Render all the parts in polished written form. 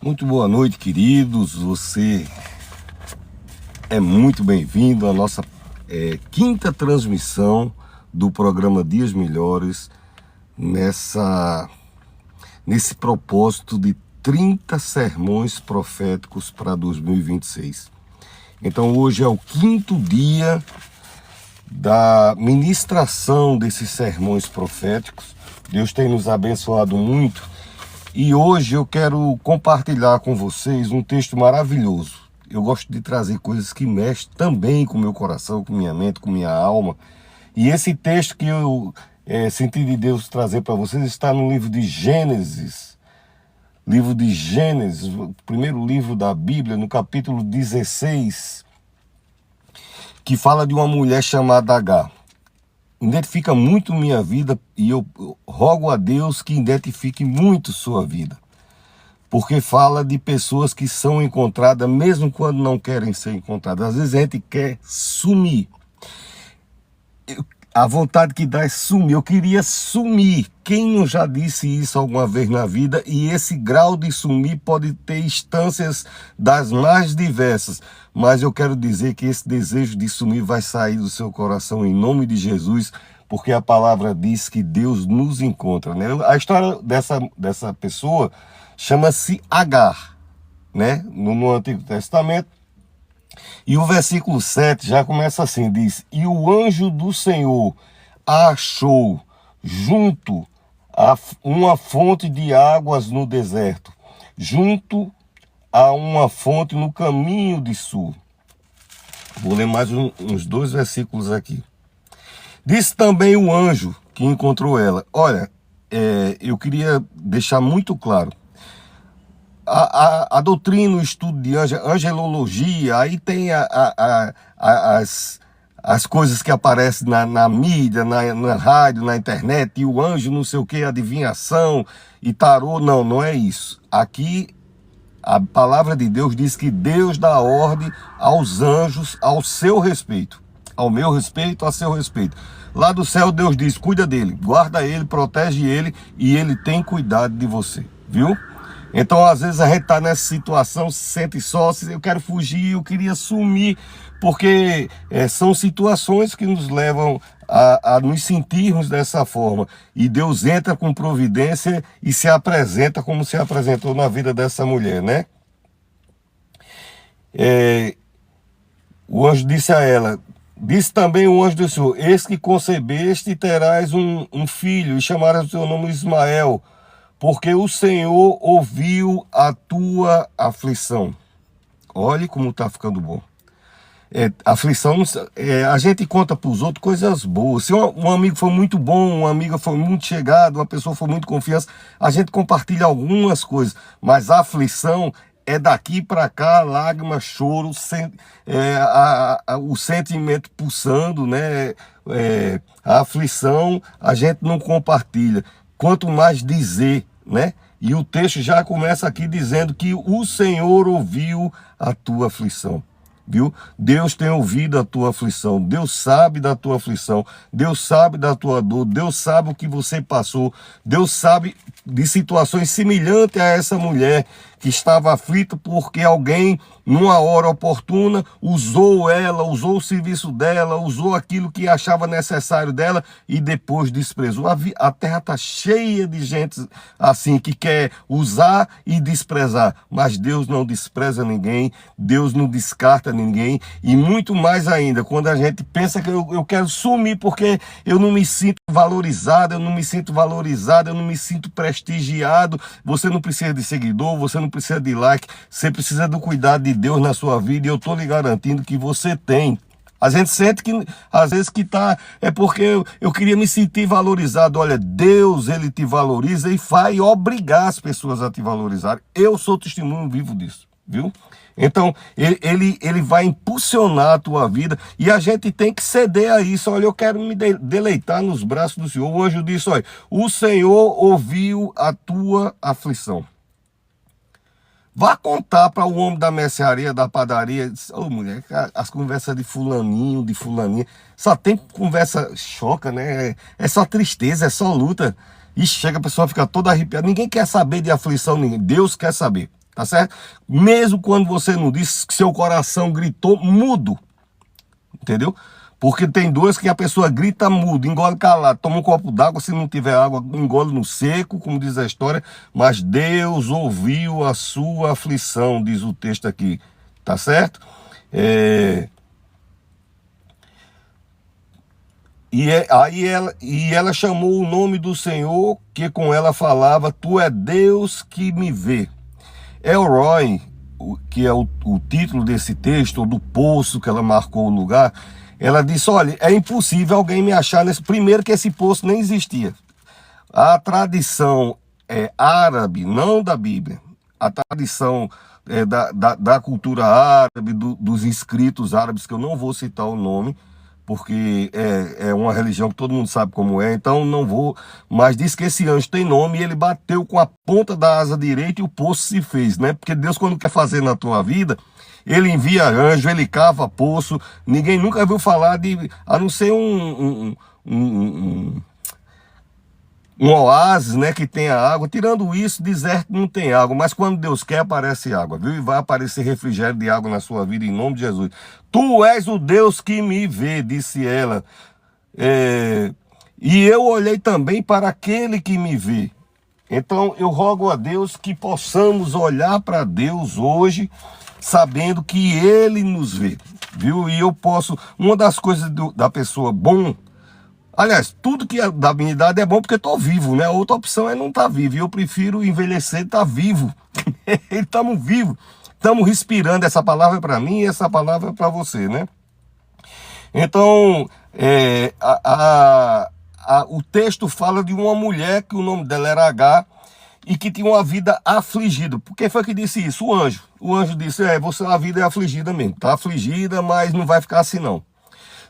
Muito boa noite, queridos. Você é muito bem-vindo à nossa quinta transmissão do programa Dias Melhores, nesse propósito de 30 sermões proféticos para 2026. Então hoje é o quinto dia da ministração desses sermões proféticos. Deus tem nos abençoado muito e hoje eu quero compartilhar com vocês um texto maravilhoso. Eu gosto de trazer coisas que mexem também com o meu coração, com minha mente, com minha alma. E esse texto que eu senti de Deus trazer para vocês está no livro de Gênesis. Livro de Gênesis, o primeiro livro da Bíblia, no capítulo 16, que fala de uma mulher chamada Agar. Identifica muito minha vida e eu rogo a Deus que identifique muito sua vida. Porque fala de pessoas que são encontradas mesmo quando não querem ser encontradas. Às vezes a gente quer sumir. A vontade que dá é sumir. Eu queria sumir. Quem não já disse isso alguma vez na vida? E esse grau de sumir pode ter instâncias das mais diversas. Mas eu quero dizer que esse desejo de sumir vai sair do seu coração em nome de Jesus, porque a palavra diz que Deus nos encontra, né? A história dessa pessoa chama-se Agar, né? No Antigo Testamento. E o versículo 7 já começa assim, diz: E o anjo do Senhor a achou junto a uma fonte de águas no deserto, junto a uma fonte no caminho de sul. Vou ler mais uns dois versículos aqui. Disse também o anjo que encontrou ela. Olha, eu queria deixar muito claro. A doutrina, o estudo de angelologia, aí tem as coisas que aparecem na mídia, na rádio, na internet, e o anjo não sei o que, adivinhação e tarô. Não é isso. Aqui a palavra de Deus diz que Deus dá ordem aos anjos ao seu respeito, ao meu respeito, a seu respeito. Lá do céu Deus diz: cuida dele, guarda ele, protege ele, e ele tem cuidado de você, viu? Então, às vezes, a gente está nessa situação, se sente só, eu quero fugir, eu queria sumir, porque são situações que nos levam a nos sentirmos dessa forma. E Deus entra com providência e se apresenta como se apresentou na vida dessa mulher, né? O anjo disse a ela, disse também o anjo do Senhor: eis que concebeste e terás um filho, e chamarás o seu nome Ismael, porque o Senhor ouviu a tua aflição. Olhe como está ficando bom. Aflição, a gente conta para os outros coisas boas. Se um amigo foi muito bom, uma amiga foi muito chegada, uma pessoa foi muito confiança, a gente compartilha algumas coisas. Mas a aflição é daqui para cá, lágrima, choro, o sentimento pulsando, né? A aflição a gente não compartilha. Quanto mais dizer, né? E o texto já começa aqui dizendo que o Senhor ouviu a tua aflição, viu? Deus tem ouvido a tua aflição, Deus sabe da tua aflição, Deus sabe da tua dor, Deus sabe o que você passou, Deus sabe de situações semelhantes a essa mulher que estava aflita porque alguém, numa hora oportuna, usou ela, usou o serviço dela, usou aquilo que achava necessário dela e depois desprezou. A terra está cheia de gente assim, que quer usar e desprezar, mas Deus não despreza ninguém, Deus não descarta ninguém, e muito mais ainda, quando a gente pensa que eu quero sumir porque eu não me sinto valorizado, eu não me sinto valorizado, eu não me sinto prestigiado. Você não precisa de seguidor, você não precisa de like, você precisa do cuidado de Deus na sua vida, e eu estou lhe garantindo que você tem. A gente sente que, às vezes, que é porque eu queria me sentir valorizado. Olha, Deus, Ele te valoriza e vai obrigar as pessoas a te valorizar. Eu sou testemunho vivo disso, viu? Então, ele vai impulsionar a tua vida e a gente tem que ceder a isso. Olha, eu quero me deleitar nos braços do Senhor. O anjo disse: olha, o Senhor ouviu a tua aflição. Vá contar para o homem da mercearia, da padaria. Ô, mulher, as conversas de fulaninho, de fulaninha, só tem conversa choca, né? É só tristeza, é só luta. E chega a pessoa fica toda arrepiada. Ninguém quer saber de aflição, ninguém. Deus quer saber. tá certo? Mesmo quando você não disse, que seu coração gritou mudo, entendeu? Porque tem dois que a pessoa grita mudo, engole calado, toma um copo d'água, se não tiver água, engole no seco, como diz a história, mas Deus ouviu a sua aflição, diz o texto aqui, tá certo? Aí ela chamou o nome do Senhor, que com ela falava, tu é Deus que me vê. Elroy, que é o título desse texto, ou do poço que ela marcou o lugar, ela disse, olha, é impossível alguém me achar nesse... Primeiro que esse poço nem existia. A tradição árabe, não da Bíblia, a tradição da cultura árabe, dos escritos árabes, que eu não vou citar o nome, porque é uma religião que todo mundo sabe como é, então não vou, mas diz que esse anjo tem nome e ele bateu com a ponta da asa direita e o poço se fez, né? Porque Deus, quando quer fazer na tua vida, ele envia anjo, ele cava poço, ninguém nunca viu falar de, a não ser um oásis, né, que tenha água. Tirando isso, deserto não tem água, mas quando Deus quer, aparece água, viu? E vai aparecer refrigério de água na sua vida, em nome de Jesus. Tu és o Deus que me vê, disse ela. E eu olhei também para aquele que me vê. Então, eu rogo a Deus que possamos olhar para Deus hoje, sabendo que Ele nos vê, viu? E eu posso... Uma das coisas da pessoa bom... Aliás, tudo que é da minha idade é bom porque estou vivo, né? Outra opção é não estar vivo. E eu prefiro envelhecer e estar vivo. Estamos vivos. Estamos respirando. Essa palavra é para mim e essa palavra é para você, né? Então, o texto fala de uma mulher que o nome dela era H e que tinha uma vida afligida. Por que foi que disse isso? O anjo. O anjo disse, a vida é afligida mesmo. Está afligida, mas não vai ficar assim não.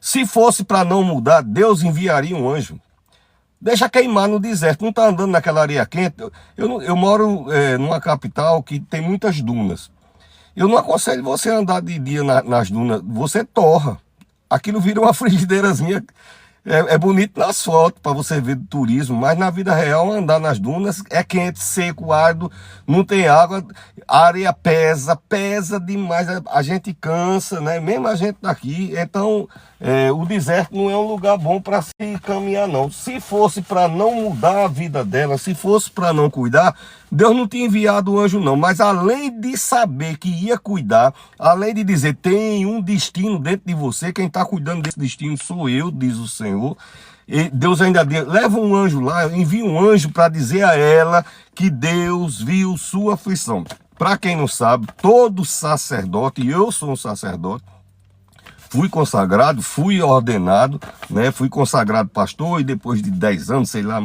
Se fosse para não mudar, Deus enviaria um anjo. Deixa queimar no deserto, não está andando naquela areia quente. Eu moro numa capital que tem muitas dunas. Eu não aconselho você a andar de dia nas dunas, você torra. Aquilo vira uma frigideirazinha. É bonito nas fotos para você ver do turismo, mas na vida real andar nas dunas é quente, seco, árido, não tem água, a areia pesa demais, a gente cansa, né? Mesmo a gente daqui, então o deserto não é um lugar bom para se caminhar não. Se fosse para não mudar a vida dela, se fosse para não cuidar, Deus não tinha enviado o anjo não, mas além de saber que ia cuidar, além de dizer, tem um destino dentro de você, quem está cuidando desse destino sou eu, diz o Senhor. E Deus ainda diz, leva um anjo lá, envia um anjo para dizer a ela que Deus viu sua aflição. Para quem não sabe, todo sacerdote, e eu sou um sacerdote, fui consagrado, fui ordenado, né? Fui consagrado pastor e depois de 10 anos, sei lá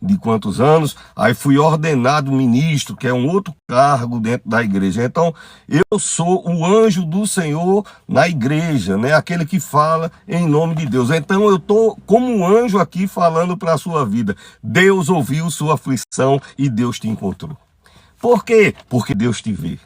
de quantos anos, aí fui ordenado ministro, que é um outro cargo dentro da igreja. Então, eu sou o anjo do Senhor na igreja, né? Aquele que fala em nome de Deus. Então, eu estou como um anjo aqui falando para a sua vida. Deus ouviu sua aflição e Deus te encontrou. Por quê? Porque Deus te vê.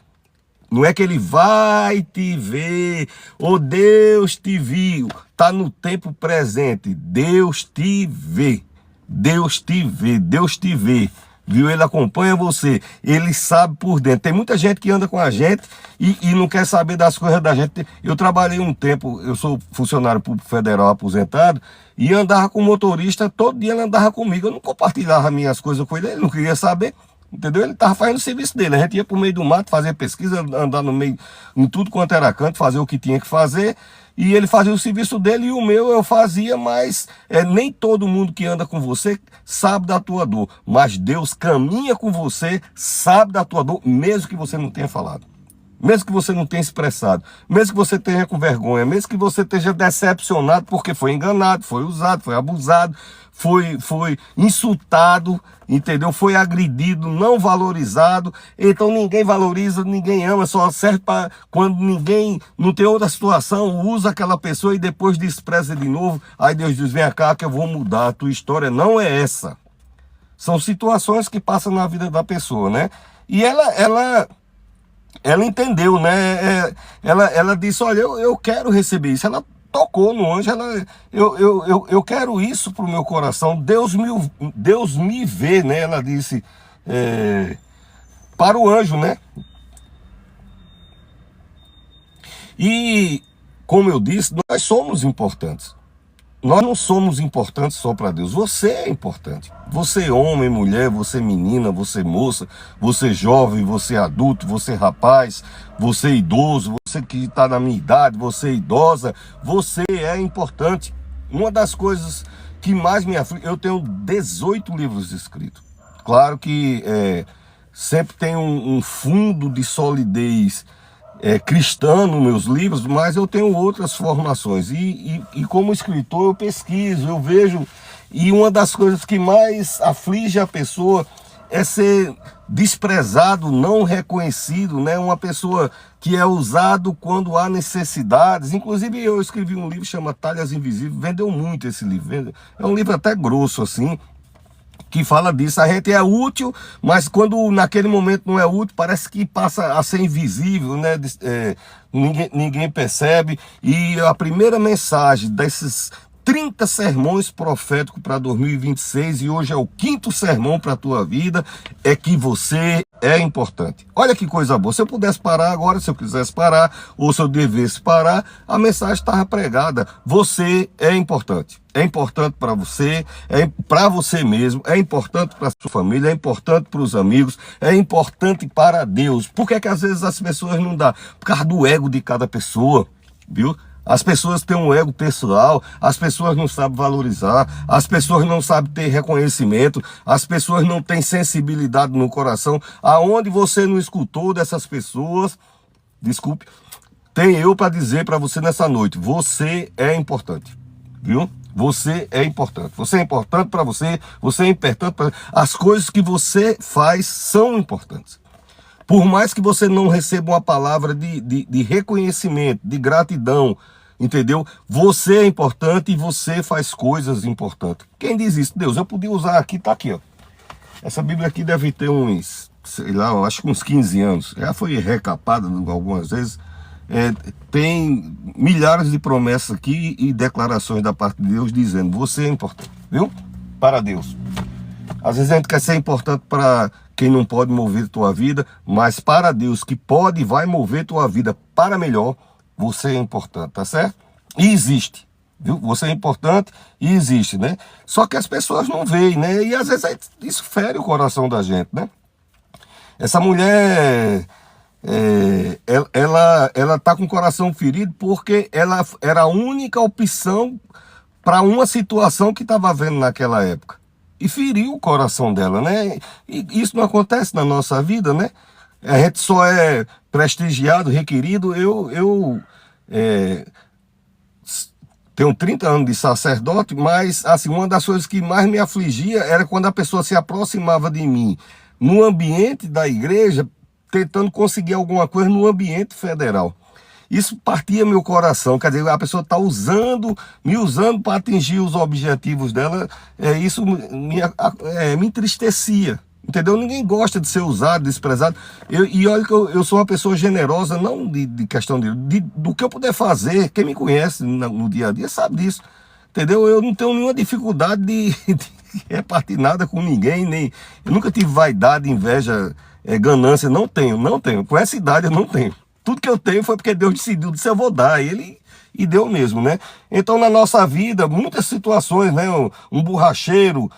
Não é que ele vai te ver, ou Deus te viu, está no tempo presente. Deus te vê, Deus te vê, Deus te vê, viu? Ele acompanha você, ele sabe por dentro. Tem muita gente que anda com a gente e não quer saber das coisas da gente. Eu trabalhei um tempo, eu sou funcionário público federal aposentado, e andava com o motorista, todo dia ele andava comigo. Eu não compartilhava minhas coisas com ele não queria saber. Entendeu? Ele estava fazendo o serviço dele. A gente ia para o meio do mato fazer pesquisa, andar no meio, em tudo quanto era canto, fazer o que tinha que fazer. E ele fazia o serviço dele e o meu eu fazia, mas nem todo mundo que anda com você sabe da tua dor. Mas Deus caminha com você, sabe da tua dor, mesmo que você não tenha falado. Mesmo que você não tenha expressado, mesmo que você tenha com vergonha, mesmo que você esteja decepcionado porque foi enganado, foi usado, foi abusado, foi insultado, entendeu? Foi agredido, não valorizado. Então ninguém valoriza, ninguém ama, só serve para quando ninguém, não tem outra situação, usa aquela pessoa e depois despreza de novo. Aí Deus diz, vem cá que eu vou mudar, a tua história não é essa. São situações que passam na vida da pessoa, né? E ela entendeu, né? Ela disse, olha, eu quero receber isso. Ela tocou no anjo, eu quero isso para o meu coração. Deus me vê, né? Ela disse para o anjo, né? E, como eu disse, nós somos importantes. Nós não somos importantes só para Deus. Você é importante. Você homem, mulher, você menina, você moça, você jovem, você adulto, você rapaz, você idoso, você que está na minha idade, você idosa, você é importante. Uma das coisas que mais me aflige, eu tenho 18 livros escritos. Claro que sempre tem um fundo de solidez cristã nos meus livros, mas eu tenho outras formações. E como escritor eu pesquiso, eu vejo, e uma das coisas que mais aflige a pessoa é ser desprezado, não reconhecido, né? Uma pessoa que é usado quando há necessidades. Inclusive eu escrevi um livro chamado Talhas Invisíveis, vendeu muito esse livro, é um livro até grosso assim, que fala disso. A gente é útil, mas quando naquele momento não é útil, parece que passa a ser invisível, né? Ninguém percebe. E a primeira mensagem desses 30 sermões proféticos para 2026, e hoje é o 5º sermão para a tua vida, é que você é importante. Olha que coisa boa. Se eu pudesse parar agora, se eu quisesse parar, ou se eu devesse parar, a mensagem estava pregada. Você é importante. É importante para você, é para você mesmo, é importante para a sua família, é importante para os amigos, é importante para Deus. Por que às vezes as pessoas não dão? Por causa do ego de cada pessoa, viu? As pessoas têm um ego pessoal, as pessoas não sabem valorizar, as pessoas não sabem ter reconhecimento, as pessoas não têm sensibilidade no coração. Aonde você não escutou dessas pessoas, desculpe, tem eu para dizer para você nessa noite: você é importante, viu? Você é importante. Você é importante para você, você é importante para... As coisas que você faz são importantes. Por mais que você não receba uma palavra de reconhecimento, de gratidão, entendeu? Você é importante e você faz coisas importantes. Quem diz isso? Deus. Eu podia usar aqui, tá aqui, ó. Essa Bíblia aqui deve ter uns, sei lá, eu acho que uns 15 anos. Já foi recapada algumas vezes. Tem milhares de promessas aqui e declarações da parte de Deus dizendo: você é importante, viu? Para Deus. Às vezes a gente quer ser importante para quem não pode mover tua vida, mas para Deus, que pode e vai mover tua vida para melhor, você é importante, tá certo? E existe, viu? Você é importante e existe, né? Só que as pessoas não veem, né? E às vezes isso fere o coração da gente, né? Essa mulher, ela tá com o coração ferido porque ela era a única opção para uma situação que estava havendo naquela época. E feriu o coração dela, né? E isso não acontece na nossa vida, né? A gente só é prestigiado, requerido. Eu tenho 30 anos de sacerdote, mas assim, uma das coisas que mais me afligia era quando a pessoa se aproximava de mim no ambiente da igreja, tentando conseguir alguma coisa no ambiente federal. Isso partia meu coração, quer dizer, a pessoa está me usando para atingir os objetivos dela, isso me entristecia, entendeu? Ninguém gosta de ser usado, desprezado, e olha que eu sou uma pessoa generosa, não de questão do que eu puder fazer. Quem me conhece no dia a dia sabe disso, entendeu? Eu não tenho nenhuma dificuldade de repartir nada com ninguém, eu nunca tive vaidade, inveja, ganância, não tenho, com essa idade eu não tenho. Tudo que eu tenho foi porque Deus decidiu, disse: eu vou dar, e deu mesmo, né? Então, na nossa vida, muitas situações, né? Um borracheiro,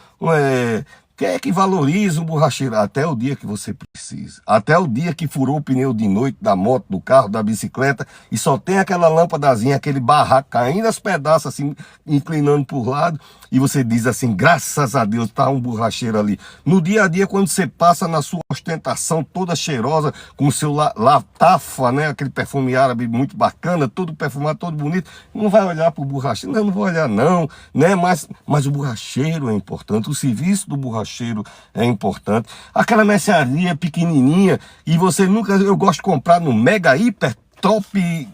quem é que valoriza um borracheiro? Até o dia que você precisa. Até o dia que furou o pneu de noite da moto, do carro, da bicicleta, e só tem aquela lâmpadazinha, aquele barraco caindo aos pedaços, assim, inclinando por lado, e você diz assim: graças a Deus, tá um borracheiro ali. No dia a dia, quando você passa na sua ostentação toda cheirosa, com o seu Latafa, né? Aquele perfume árabe muito bacana, todo perfumado, todo bonito, não vai olhar pro borracheiro? Não vou olhar não, né? Mas o borracheiro é importante, o serviço do borracheiro é importante. Aquela mercearia pequenininha, e você nunca... Eu gosto de comprar no Mega Hiper Top,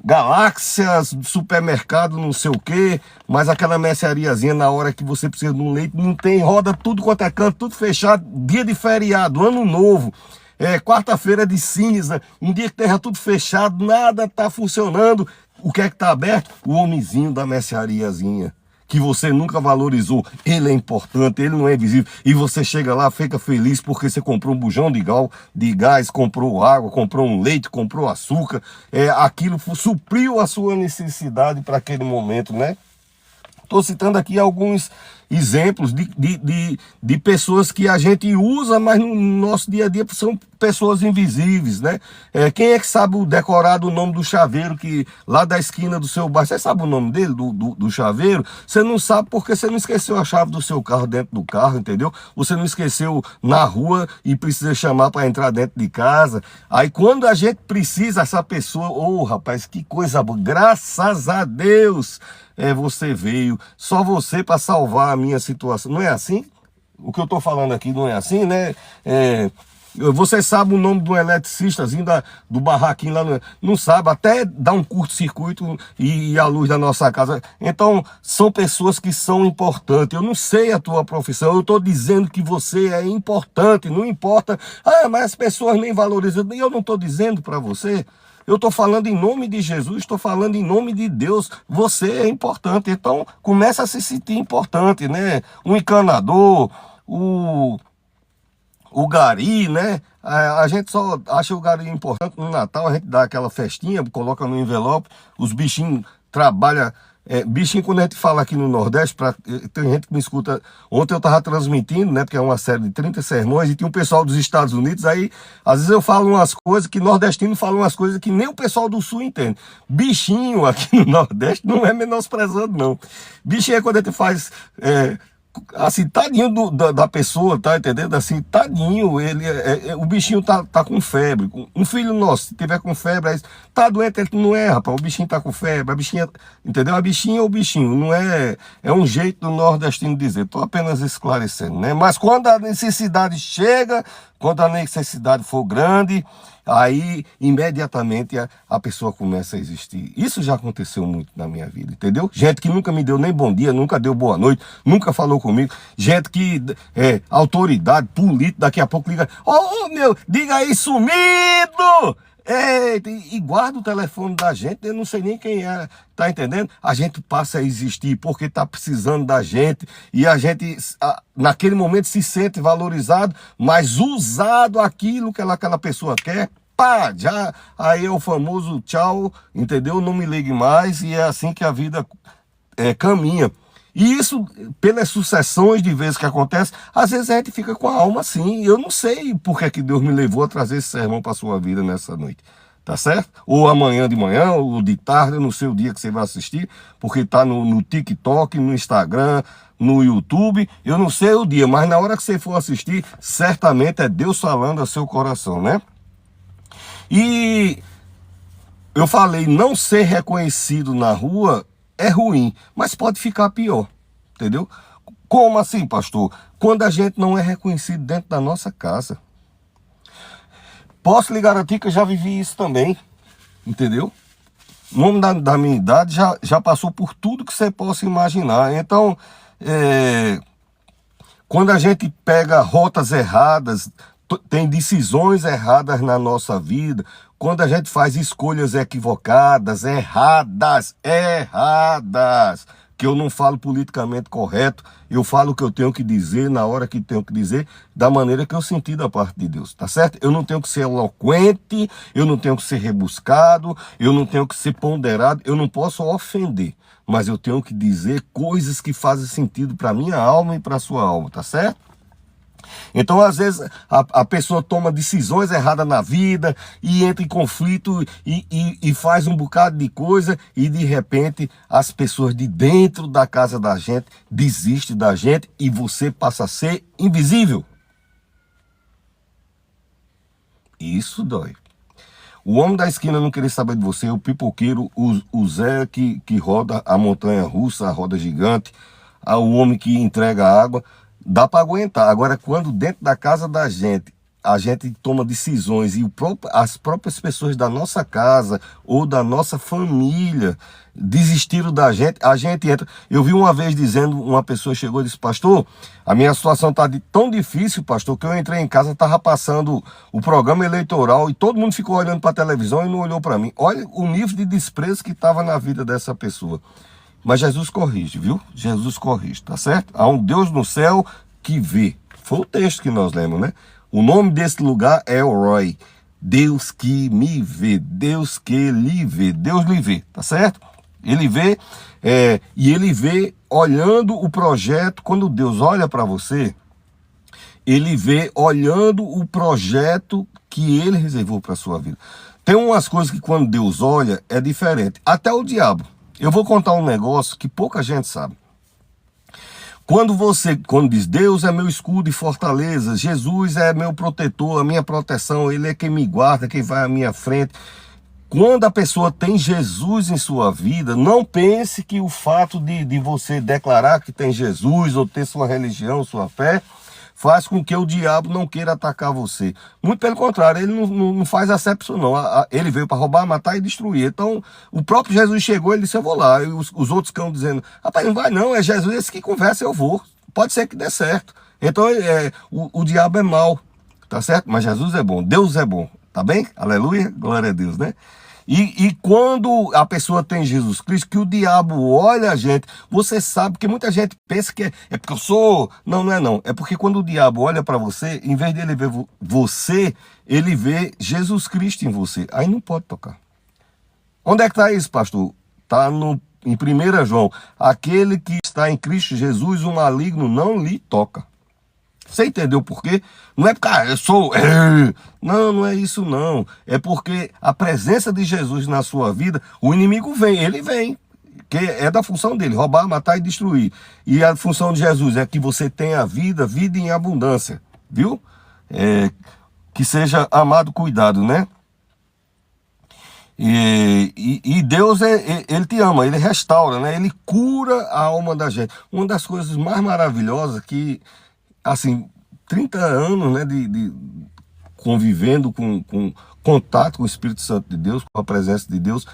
Galáxias, supermercado, não sei o que, mas aquela merceariazinha, na hora que você precisa de um leite, não tem, roda tudo quanto é canto, tudo fechado, dia de feriado, ano novo, quarta-feira de cinza, um dia que terra tudo fechado, nada tá funcionando. O que é que tá aberto? O homenzinho da merceariazinha, que você nunca valorizou, ele é importante, ele não é visível, e você chega lá, fica feliz porque você comprou um bujão de gás, comprou água, comprou um leite, comprou açúcar, aquilo supriu a sua necessidade para aquele momento, né? Estou citando aqui alguns exemplos de pessoas que a gente usa, mas no nosso dia a dia são pessoas invisíveis, né? Quem é que sabe decorar o nome do chaveiro que lá da esquina do seu bairro? Você sabe o nome dele, do chaveiro? Você não sabe porque você não esqueceu a chave do seu carro dentro do carro, entendeu? Você não esqueceu na rua e precisa chamar para entrar dentro de casa. Aí quando a gente precisa, essa pessoa, ô rapaz, que coisa boa, graças a Deus, você veio, só você para salvar a minha situação. Não é assim? O que eu estou falando aqui não é assim, né? Você sabe o nome do eletricistazinho do barraquinho lá, não sabe, até dá um curto-circuito e a luz da nossa casa. Então, são pessoas que são importantes. Eu não sei a tua profissão, eu estou dizendo que você é importante, não importa. Mas as pessoas nem valorizam. E eu não estou dizendo para você. Eu estou falando em nome de Jesus, estou falando em nome de Deus. Você é importante, então começa a se sentir importante, né? Um encanador, o gari, né? A gente só acha o gari importante no Natal, a gente dá aquela festinha, coloca no envelope, os bichinhos trabalham. Bichinho, quando a gente fala aqui no Nordeste, tem gente que me escuta. Ontem eu estava transmitindo, né? Porque é uma série de 30 sermões, e tinha um pessoal dos Estados Unidos. Aí, às vezes eu falo umas coisas que nordestino fala umas coisas que nem o pessoal do Sul entende. Bichinho aqui no Nordeste não é menosprezando, não. Bichinho é quando a gente faz. Assim, tadinho da pessoa, tá entendendo? Assim, tadinho, o bichinho tá com febre. Um filho nosso, se tiver com febre, aí, tá doente, ele não é, rapaz, o bichinho tá com febre, a bichinha, entendeu? A bichinha é o bichinho, não é, um jeito do nordestino dizer, tô apenas esclarecendo, né? Mas quando a necessidade chega, quando a necessidade for grande, aí imediatamente a pessoa começa a existir. Isso já aconteceu muito na minha vida, entendeu? Gente que nunca me deu nem bom dia, nunca deu boa noite, nunca falou comigo. Gente que autoridade, político, daqui a pouco liga, meu, diga aí, sumido! E guarda o telefone da gente, eu não sei nem quem é, tá entendendo? A gente passa a existir porque tá precisando da gente, e a gente naquele momento se sente valorizado, mas usado aquilo que aquela pessoa quer, pá, já, aí é o famoso tchau, entendeu? Não me ligue mais, e é assim que a vida caminha. E isso, pelas sucessões de vezes que acontece, às vezes a gente fica com a alma assim. Eu não sei por que Deus me levou a trazer esse sermão para a sua vida nessa noite. Tá certo? Ou amanhã de manhã, ou de tarde, eu não sei o dia que você vai assistir, porque tá no TikTok, no Instagram, no YouTube. Eu não sei o dia, mas na hora que você for assistir, certamente é Deus falando ao seu coração, né? E eu falei, não ser reconhecido na rua é ruim, mas pode ficar pior, entendeu? Como assim, pastor? Quando a gente não é reconhecido dentro da nossa casa. Posso lhe garantir que eu já vivi isso também, entendeu? Um homem da minha idade já passou por tudo que você possa imaginar. Então, quando a gente pega rotas erradas, tem decisões erradas na nossa vida, quando a gente faz escolhas equivocadas, erradas, que eu não falo politicamente correto, eu falo o que eu tenho que dizer na hora que tenho que dizer, da maneira que eu senti da parte de Deus, tá certo? Eu não tenho que ser eloquente, eu não tenho que ser rebuscado, eu não tenho que ser ponderado, eu não posso ofender, mas eu tenho que dizer coisas que fazem sentido para minha alma e para a sua alma, tá certo? Então, às vezes, a pessoa toma decisões erradas na vida e entra em conflito e faz um bocado de coisa, e de repente as pessoas de dentro da casa da gente desistem da gente e você passa a ser invisível. Isso dói. O homem da esquina não querer saber de você, o pipoqueiro, o Zé que roda a montanha russa, a roda gigante, o homem que entrega água. Dá para aguentar. Agora, quando dentro da casa da gente, a gente toma decisões e as próprias pessoas da nossa casa ou da nossa família desistiram da gente, a gente entra. Eu vi uma vez dizendo, uma pessoa chegou e disse, pastor, a minha situação está tão difícil, pastor, que eu entrei em casa, estava passando o programa eleitoral e todo mundo ficou olhando para a televisão e não olhou para mim. Olha o nível de desprezo que estava na vida dessa pessoa. Mas Jesus corrige, viu? Jesus corrige, tá certo? Há um Deus no céu que vê. Foi o texto que nós lemos, né? O nome desse lugar é El Roi. Deus que me vê, Deus que lhe vê, Deus lhe vê, tá certo? Ele vê, e ele vê olhando o projeto. Quando Deus olha para você, ele vê olhando o projeto que ele reservou para a sua vida. Tem umas coisas que quando Deus olha é diferente. Até o diabo. Eu vou contar um negócio que pouca gente sabe. Quando diz Deus é meu escudo e fortaleza, Jesus é meu protetor, a minha proteção, ele é quem me guarda, quem vai à minha frente. Quando a pessoa tem Jesus em sua vida, não pense que o fato de você declarar que tem Jesus ou ter sua religião, sua fé, faz com que o diabo não queira atacar você. Muito pelo contrário, ele não faz acepção não. Ele veio para roubar, matar e destruir. Então, o próprio Jesus chegou, ele disse, eu vou lá. E os outros ficam dizendo, rapaz, não vai não, é Jesus esse que conversa, eu vou. Pode ser que dê certo. Então, o diabo é mau, tá certo? Mas Jesus é bom, Deus é bom, tá bem? Aleluia, glória a Deus, né? E quando a pessoa tem Jesus Cristo, que o diabo olha a gente, você sabe que muita gente pensa que é porque eu sou... Não, não é não. É porque quando o diabo olha para você, em vez de ele ver você, ele vê Jesus Cristo em você. Aí não pode tocar. Onde é que está isso, pastor? Está em 1 João. Aquele que está em Cristo Jesus, o maligno não lhe toca. Você entendeu por quê? Não é porque eu sou... Não, não é isso não. É porque a presença de Jesus na sua vida, o inimigo vem, ele vem. Que é da função dele, roubar, matar e destruir. E a função de Jesus é que você tenha vida em abundância. Viu? Que seja amado, cuidado, né? E Deus, ele te ama, ele restaura, né? Ele cura a alma da gente. Uma das coisas mais maravilhosas que... assim, 30 anos, né, de convivendo com contato com o Espírito Santo de Deus, com a presença de Deus,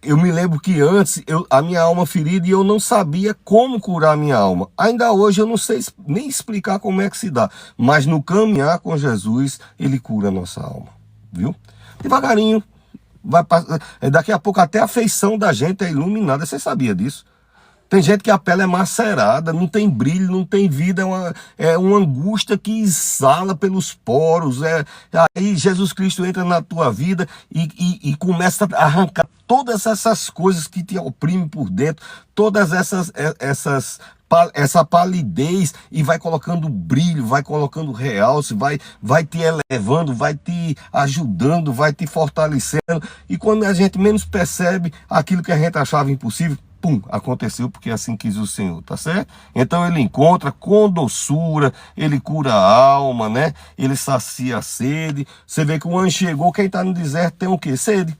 eu me lembro que antes, a minha alma ferida, e eu não sabia como curar a minha alma. Ainda hoje eu não sei nem explicar como é que se dá, mas no caminhar com Jesus, ele cura a nossa alma, viu? Devagarinho, daqui a pouco até a feição da gente é iluminada, você sabia disso? Tem gente que a pele é macerada, não tem brilho, não tem vida, é uma angústia que exala pelos poros. Aí Jesus Cristo entra na tua vida e começa a arrancar todas essas coisas que te oprimem por dentro, todas essa palidez, e vai colocando brilho, vai colocando realce, vai te elevando, vai te ajudando, vai te fortalecendo. E quando a gente menos percebe, aquilo que a gente achava impossível, pum, aconteceu porque assim quis o Senhor, tá certo? Então ele encontra com doçura, ele cura a alma, né? Ele sacia a sede. Você vê que o anjo chegou, quem está no deserto tem o quê? Sede.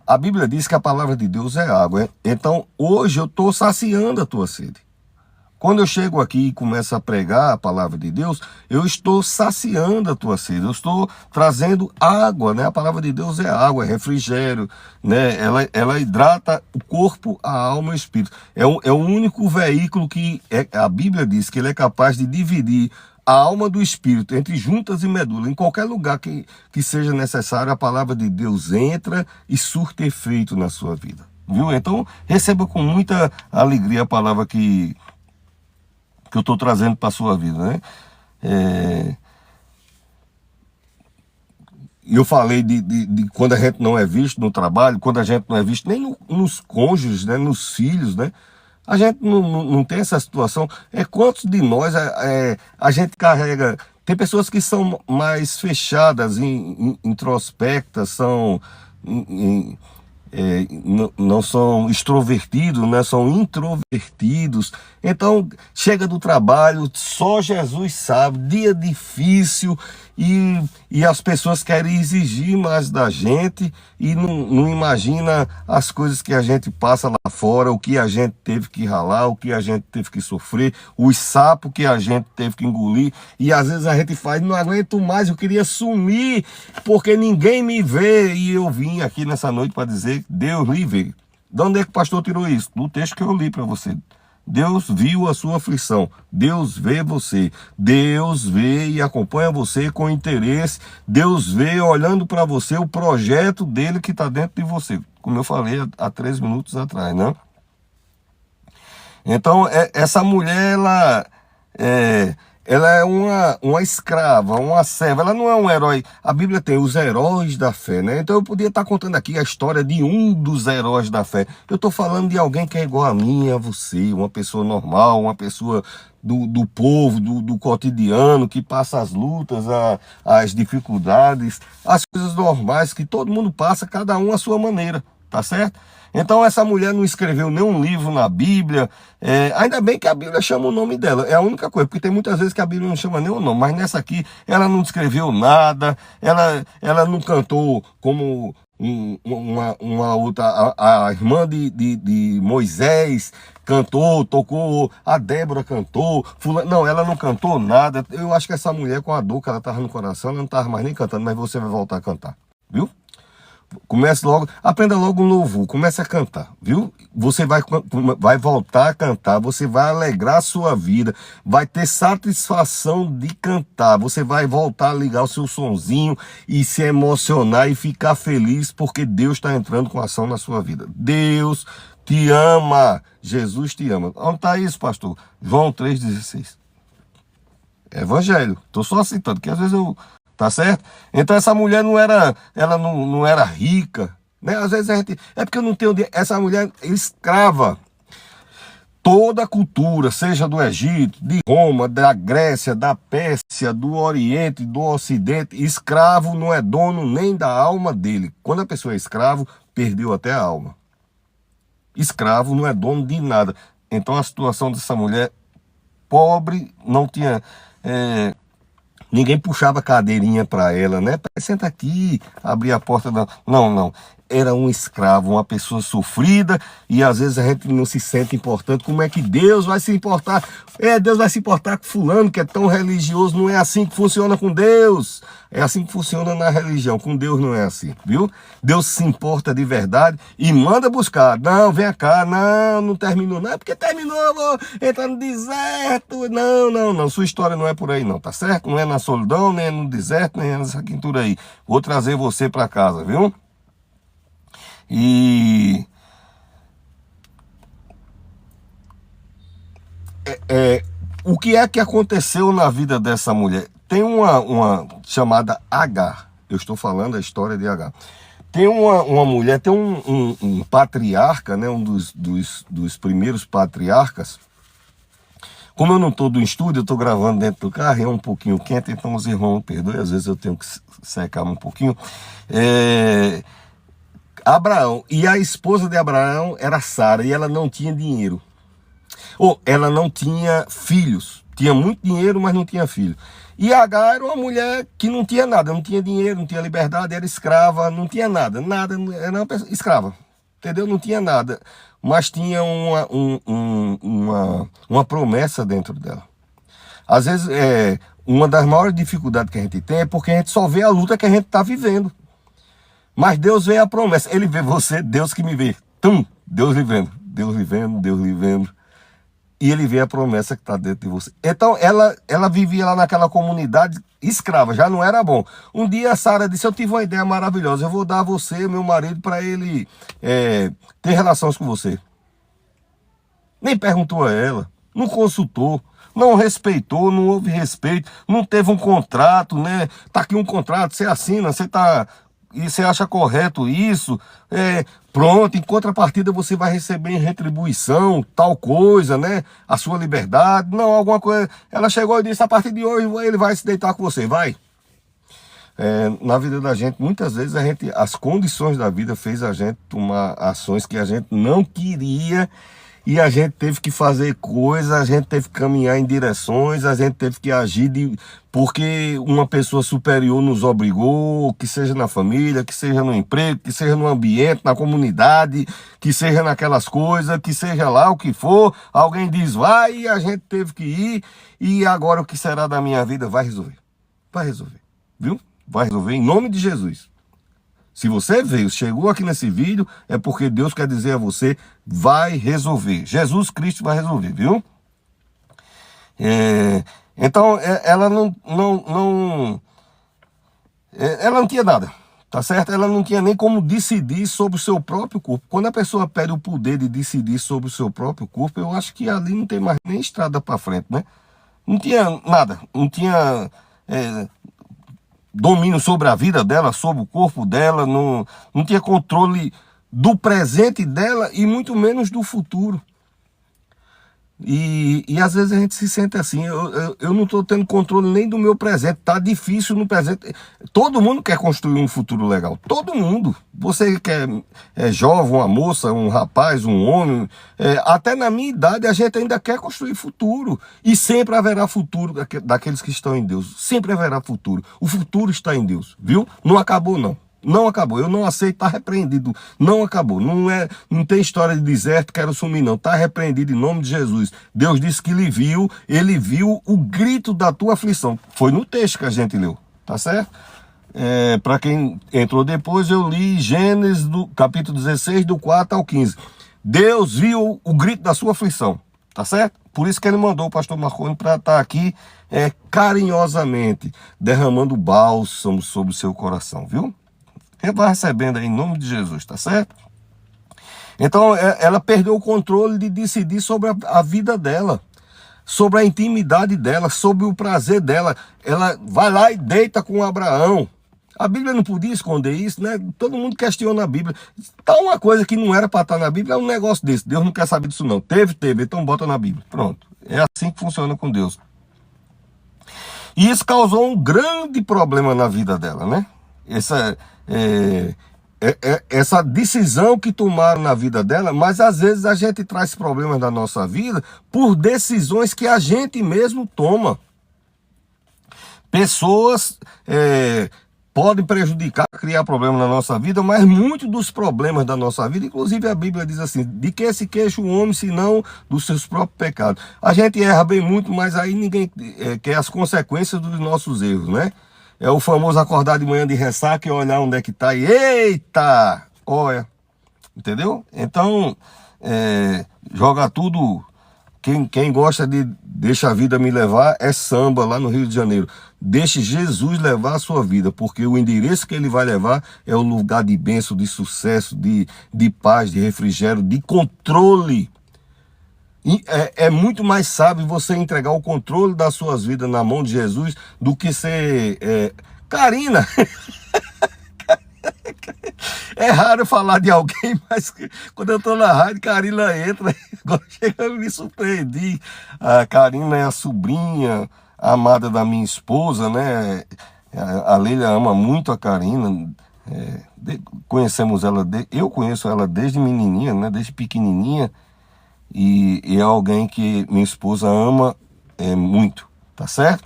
A Bíblia diz que a palavra de Deus é água. Então hoje eu estou saciando a tua sede. Quando eu chego aqui e começo a pregar a palavra de Deus, eu estou saciando a tua sede, eu estou trazendo água, né? A palavra de Deus é água, é refrigério, né? Ela hidrata o corpo, a alma e o espírito. É o único veículo que a Bíblia diz que ele é capaz de dividir a alma do espírito entre juntas e medula. Em qualquer lugar que seja necessário, a palavra de Deus entra e surte efeito na sua vida, viu? Então, receba com muita alegria a palavra que eu estou trazendo para a sua vida, né? Eu falei de quando a gente não é visto no trabalho, quando a gente não é visto nem nos cônjuges, né? Nos filhos, né? A gente não tem essa situação. Quantos de nós a gente carrega... Tem pessoas que são mais fechadas, introspectas, são... não são extrovertidos, né? São introvertidos. Então chega do trabalho, só Jesus sabe, dia difícil, e as pessoas querem exigir mais da gente e não imagina as coisas que a gente passa lá fora, o que a gente teve que ralar, o que a gente teve que sofrer, os sapos que a gente teve que engolir, e às vezes a gente faz, não aguento mais, eu queria sumir porque ninguém me vê. E eu vim aqui nessa noite para dizer que Deus lhe vê. De onde é que o pastor tirou isso? Do texto que eu li para você. Deus viu a sua aflição, Deus vê você, Deus vê e acompanha você com interesse, Deus vê olhando para você o projeto dele que está dentro de você, como eu falei há 3 minutos atrás, né? Então, essa mulher, ela é uma escrava, uma serva, ela não é um herói. A Bíblia tem os heróis da fé, né? Então eu podia estar contando aqui a história de um dos heróis da fé. Eu estou falando de alguém que é igual a mim, a você, uma pessoa normal, uma pessoa do povo, do cotidiano, que passa as lutas, as dificuldades, as coisas normais que todo mundo passa, cada um à sua maneira, tá certo? Então essa mulher não escreveu nenhum livro na Bíblia, ainda bem que a Bíblia chama o nome dela, é a única coisa, porque tem muitas vezes que a Bíblia não chama nem o nome, mas nessa aqui ela não escreveu nada, ela não cantou como uma outra, a irmã de Moisés cantou, tocou, a Débora cantou, não, ela não cantou nada. Eu acho que essa mulher, com a dor que ela estava no coração, ela não estava mais nem cantando, mas você vai voltar a cantar, viu? Comece logo, aprenda logo um louvor, comece a cantar, viu? Você vai voltar a cantar, você vai alegrar a sua vida, vai ter satisfação de cantar, você vai voltar a ligar o seu sonzinho e se emocionar e ficar feliz porque Deus está entrando com ação na sua vida. Deus te ama, Jesus te ama. Onde está isso, pastor? João 3,16. Evangelho, estou só citando, que às vezes eu... Tá certo? Então essa mulher ela não era rica, né? Às vezes a gente, é porque eu não tenho, essa mulher escrava. Toda a cultura, seja do Egito, de Roma, da Grécia, da Pérsia, do Oriente, do Ocidente, escravo não é dono nem da alma dele. Quando a pessoa é escravo, perdeu até a alma. Escravo não é dono de nada. Então a situação dessa mulher pobre, não tinha... ninguém puxava cadeirinha para ela, né? Senta aqui, abria a porta. Não. Era um escravo, uma pessoa sofrida, e às vezes a gente não se sente importante. Como é que Deus vai se importar? Deus vai se importar com fulano que é tão religioso. Não é assim que funciona com Deus. É assim que funciona na religião. Com Deus não é assim, viu? Deus se importa de verdade e manda buscar. Não, vem cá, não terminou. Não é porque terminou, eu vou entrar no deserto. Não. Sua história não é por aí não, tá certo? Não é na solidão, nem é no deserto, nem é nessa quintura aí. Vou trazer você para casa, viu? E o que é que aconteceu na vida dessa mulher? Tem uma chamada Agar. Eu estou falando a história de Agar. Tem uma mulher, tem um patriarca, né, um dos primeiros patriarcas. Como eu não estou do estúdio, eu estou gravando dentro do carro, é um pouquinho quente, então os irmãos perdoem, às vezes eu tenho que secar um pouquinho. Abraão, e a esposa de Abraão era Sara, e ela não tinha dinheiro. Ou ela não tinha filhos. Tinha muito dinheiro, mas não tinha filho. E Agar era uma mulher que não tinha nada, não tinha dinheiro, não tinha liberdade, era escrava, não tinha nada, era uma pessoa escrava, entendeu? Não tinha nada, mas tinha uma promessa dentro dela. Às vezes, uma das maiores dificuldades que a gente tem é porque a gente só vê a luta que a gente está vivendo. Mas Deus vê a promessa. Ele vê você, Deus que me vê. Deus lhe vendo, Deus lhe vendo, Deus lhe vendo. E ele vê a promessa que está dentro de você. Então, ela vivia lá naquela comunidade escrava, já não era bom. Um dia a Sara disse, eu tive uma ideia maravilhosa, eu vou dar a você, meu marido, para ele ter relações com você. Nem perguntou a ela, não consultou, não respeitou, não houve respeito, não teve um contrato, né? Tá aqui um contrato, você assina, você tá... E você acha correto isso? Pronto, em contrapartida você vai receber em retribuição tal coisa, né? A sua liberdade, não, alguma coisa. Ela chegou e disse, a partir de hoje ele vai se deitar com você, vai. Na vida da gente, muitas vezes as condições da vida fez a gente tomar ações que a gente não queria, e a gente teve que fazer coisas, a gente teve que caminhar em direções, a gente teve que agir porque uma pessoa superior nos obrigou, que seja na família, que seja no emprego, que seja no ambiente, na comunidade, que seja naquelas coisas, que seja lá o que for, alguém diz vai e a gente teve que ir, e agora o que será da minha vida vai resolver, viu? Vai resolver em nome de Jesus. Se você veio, chegou aqui nesse vídeo, é porque Deus quer dizer a você, vai resolver. Jesus Cristo vai resolver, viu? Então, ela ela não tinha nada, tá certo? Ela não tinha nem como decidir sobre o seu próprio corpo. Quando a pessoa perde o poder de decidir sobre o seu próprio corpo, eu acho que ali não tem mais nem estrada para frente, né? Não tinha nada, não tinha domínio sobre a vida dela, sobre o corpo dela, não tinha controle do presente dela e muito menos do futuro. E às vezes a gente se sente assim, eu não estou tendo controle nem do meu presente, tá difícil no presente. Todo mundo quer construir um futuro legal, todo mundo. Você que é jovem, uma moça, um rapaz, um homem, até na minha idade a gente ainda quer construir futuro. E sempre haverá futuro daqueles que estão em Deus, sempre haverá futuro. O futuro está em Deus, viu? Não acabou não. Não acabou, eu não aceito, está repreendido, não acabou, não tem história de deserto, quero sumir não, está repreendido em nome de Jesus. Deus disse que ele viu o grito da tua aflição, foi no texto que a gente leu, tá certo? Para quem entrou depois, eu li Gênesis, do capítulo 16, do 4 ao 15, Deus viu o grito da sua aflição, tá certo? Por isso que ele mandou o pastor Marconi para estar aqui carinhosamente, derramando bálsamo sobre o seu coração, viu? Ele vai recebendo aí em nome de Jesus, tá certo? Então, ela perdeu o controle de decidir sobre a vida dela, sobre a intimidade dela, sobre o prazer dela. Ela vai lá e deita com Abraão. A Bíblia não podia esconder isso, né? Todo mundo questiona a Bíblia. Tá uma coisa que não era para estar na Bíblia, é um negócio desse. Deus não quer saber disso não. Teve, então bota na Bíblia. Pronto. É assim que funciona com Deus. E isso causou um grande problema na vida dela, né? Essa decisão que tomaram na vida dela, mas às vezes a gente traz problemas na nossa vida por decisões que a gente mesmo toma. Pessoas podem prejudicar, criar problemas na nossa vida, mas muitos dos problemas da nossa vida, inclusive a Bíblia diz assim, de que se queixa o homem, senão dos seus próprios pecados. A gente erra bem muito, mas aí ninguém quer as consequências dos nossos erros, né? É o famoso acordar de manhã de ressaca e olhar onde é que tá e eita, olha, entendeu? Então, joga tudo, quem gosta de deixa a vida me levar é samba lá no Rio de Janeiro. Deixe Jesus levar a sua vida, porque o endereço que ele vai levar é o lugar de bênção, de sucesso, de paz, de refrigério, de controle. É muito mais sábio você entregar o controle das suas vidas na mão de Jesus do que ser... Karina! É raro falar de alguém, mas quando eu tô na rádio, Karina entra. Agora chega, eu me surpreendi. A Karina é a sobrinha amada da minha esposa, né? A Leila ama muito a Karina. Conhecemos ela, eu conheço ela desde menininha, né? Desde pequenininha. E é alguém que minha esposa ama muito, tá certo?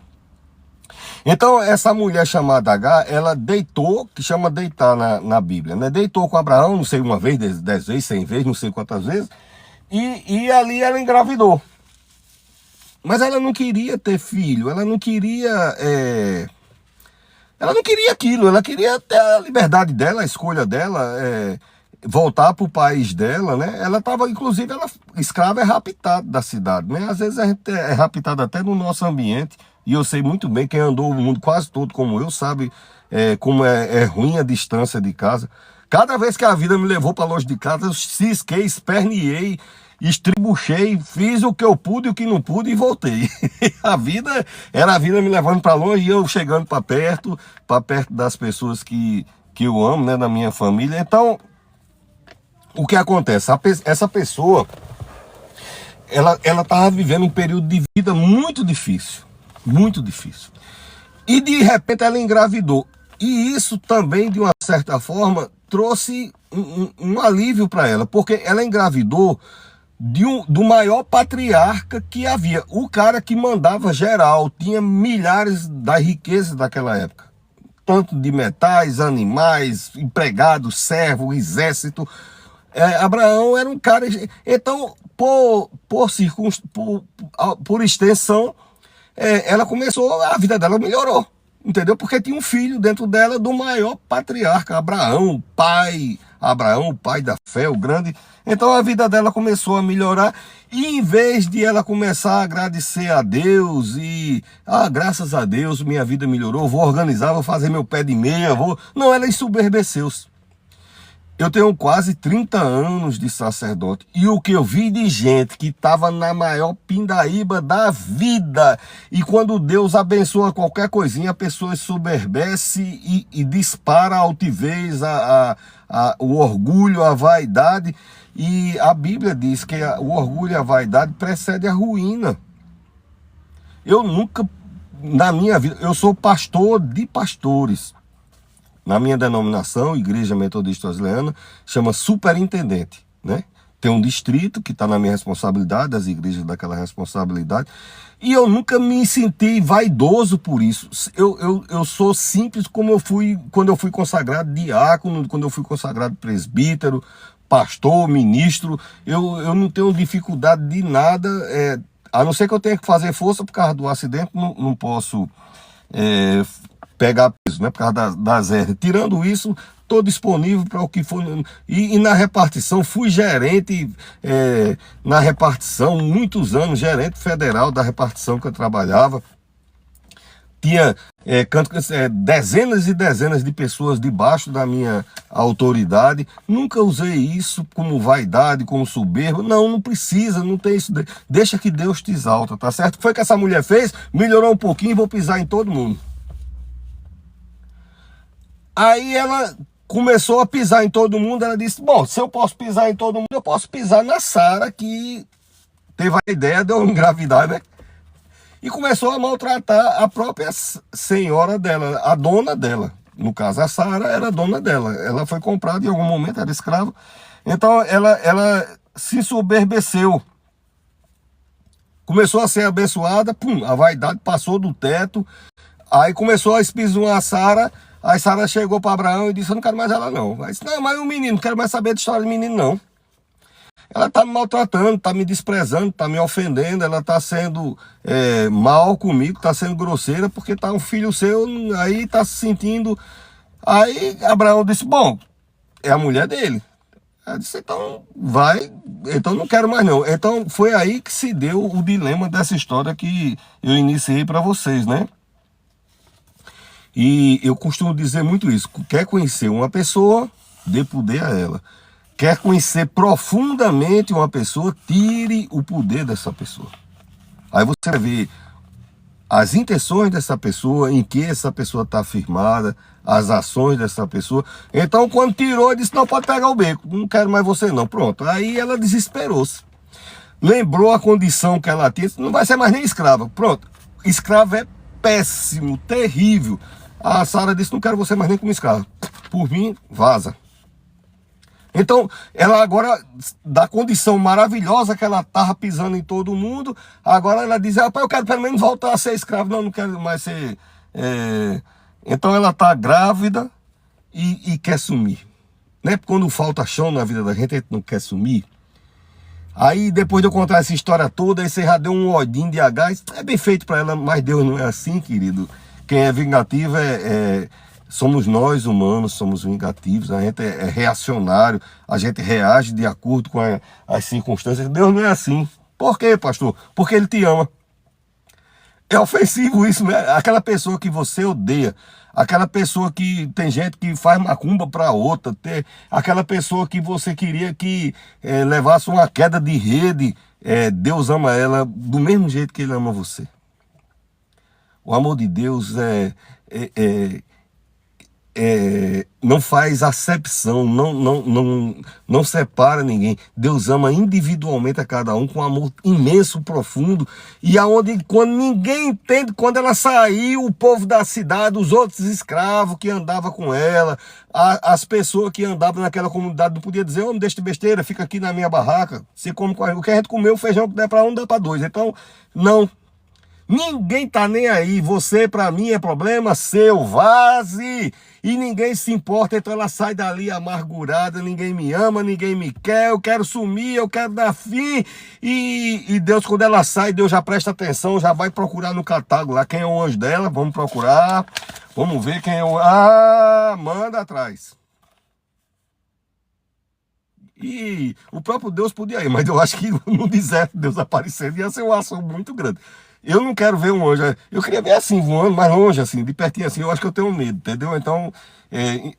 Então essa mulher chamada H, ela deitou, que chama deitar na Bíblia, né? Deitou com Abraão, não sei, uma vez, 10 vezes, 100 vezes, não sei quantas vezes, e ali ela engravidou. Mas ela não queria ter filho, ela não queria aquilo, ela queria ter a liberdade dela, a escolha dela, voltar para o país dela, né? Ela estava, inclusive, escrava é raptada da cidade, né? Às vezes a gente é raptada até no nosso ambiente, e eu sei muito bem, quem andou o mundo quase todo como eu, sabe como é ruim a distância de casa. Cada vez que a vida me levou para longe de casa, eu cisquei, esperneei, estribuchei, fiz o que eu pude e o que não pude e voltei. A vida era a vida me levando para longe e eu chegando para perto das pessoas que eu amo, né? Da minha família. Então, o que acontece? Essa pessoa, ela estava vivendo um período de vida muito difícil. Muito difícil. E de repente ela engravidou. E isso também, de uma certa forma, trouxe um alívio para ela. Porque ela engravidou do maior patriarca que havia. O cara que mandava geral, tinha milhares das riquezas daquela época. Tanto de metais, animais, empregados, servos, exército. Abraão era um cara... Então, por extensão, ela começou, a vida dela melhorou. Entendeu? Porque tinha um filho dentro dela do maior patriarca, Abraão, o pai da fé, o grande. Então a vida dela começou a melhorar, e em vez de ela começar a agradecer a Deus e, graças a Deus minha vida melhorou, vou organizar, vou fazer meu pé de meia, vou... Não, ela ensoberbeceu-se. Eu tenho quase 30 anos de sacerdote, e o que eu vi de gente que estava na maior pindaíba da vida, e quando Deus abençoa qualquer coisinha, a pessoa soberbece e dispara a altivez, o orgulho, a vaidade, e a Bíblia diz que o orgulho e a vaidade precede a ruína. Eu nunca, na minha vida, eu sou pastor de pastores. Na minha denominação, Igreja Metodista Wesleyana, chama superintendente, né? Tem um distrito que está na minha responsabilidade, as igrejas daquela responsabilidade, e eu nunca me senti vaidoso por isso. Eu sou simples como eu fui quando eu fui consagrado diácono, quando eu fui consagrado presbítero, pastor, ministro. Eu não tenho dificuldade de nada, a não ser que eu tenha que fazer força por causa do acidente, não posso... pegar peso, né, por causa das hernias. Tirando isso, estou disponível para o que for. E na repartição, fui gerente na repartição, muitos anos, gerente federal da repartição que eu trabalhava. Tinha dezenas e dezenas de pessoas debaixo da minha autoridade. Nunca usei isso como vaidade, como soberba. Não precisa, não tem isso. Deixa que Deus te exalta, tá certo? O que foi que essa mulher fez? Melhorou um pouquinho, vou pisar em todo mundo. Aí ela começou a pisar em todo mundo. Ela disse, bom, se eu posso pisar em todo mundo, eu posso pisar na Sara, que teve a ideia de eu engravidar, né? E começou a maltratar a própria senhora dela, a dona dela. No caso, a Sara era a dona dela. Ela foi comprada em algum momento, era escrava. Então ela se ensoberbeceu. Começou a ser abençoada, a vaidade passou do teto. Aí começou a espizuar a Sara. Aí Sara chegou para Abraão e disse, eu não quero mais ela não. Aí disse, não, mas o menino, não quero mais saber de história do menino não. Ela está me maltratando, está me desprezando, está me ofendendo, ela está sendo mal comigo, está sendo grosseira, porque está um filho seu, aí está se sentindo... Aí Abraão disse, bom, é a mulher dele. Ela disse, então vai, então não quero mais não. Então foi aí que se deu o dilema dessa história que eu iniciei para vocês, né? E eu costumo dizer muito isso. Quer conhecer uma pessoa, dê poder a ela. Quer conhecer profundamente uma pessoa, tire o poder dessa pessoa. Aí você vai ver as intenções dessa pessoa, em que essa pessoa está firmada, as ações dessa pessoa. Então quando tirou, disse, não, pode pegar o beco, não quero mais você não. Pronto, aí ela desesperou-se. Lembrou a condição que ela tinha, não vai ser mais nem escrava. Pronto, escravo é péssimo, terrível. A Sara disse, não quero você mais nem como escravo. Por mim, vaza. Então, ela agora, da condição maravilhosa que ela estava pisando em todo mundo, agora ela diz, rapaz, eu quero pelo menos voltar a ser escravo. Não quero mais ser... Então ela está grávida e quer sumir. Né? Quando falta chão na vida da gente, a gente não quer sumir. Aí, depois de eu contar essa história toda, aí você já deu um odinho de gás. É bem feito para ela, mas Deus não é assim, querido. Quem é vingativo somos nós humanos, somos vingativos, a gente é reacionário, a gente reage de acordo com as circunstâncias. Deus não é assim. Por quê, pastor? Porque Ele te ama. É ofensivo isso, né? Aquela pessoa que você odeia, aquela pessoa que tem gente que faz macumba para outra, aquela pessoa que você queria que levasse uma queda de rede, Deus ama ela do mesmo jeito que Ele ama você. O amor de Deus não faz acepção, não separa ninguém. Deus ama individualmente a cada um com amor imenso, profundo. E aonde, quando ninguém entende, quando ela saiu, o povo da cidade, os outros escravos que andavam com ela, as pessoas que andavam naquela comunidade não podiam dizer, não deixa de besteira, fica aqui na minha barraca. Você come o que a gente comeu, o feijão que der para um, dá para dois. Então, não. Ninguém tá nem aí. Você, para mim, é problema seu. Vaze e ninguém se importa, então ela sai dali amargurada, ninguém me ama, ninguém me quer, eu quero sumir, eu quero dar fim, e Deus, quando ela sai, Deus já presta atenção, já vai procurar no catálogo lá quem é o anjo dela, vamos procurar, vamos ver quem é o... Ah, manda atrás. E o próprio Deus podia ir, mas eu acho que no deserto Deus aparecendo ia ser uma ação muito grande. Eu não quero ver um anjo, eu queria ver assim, voando mais longe, assim, de pertinho assim, eu acho que eu tenho medo, entendeu? Então,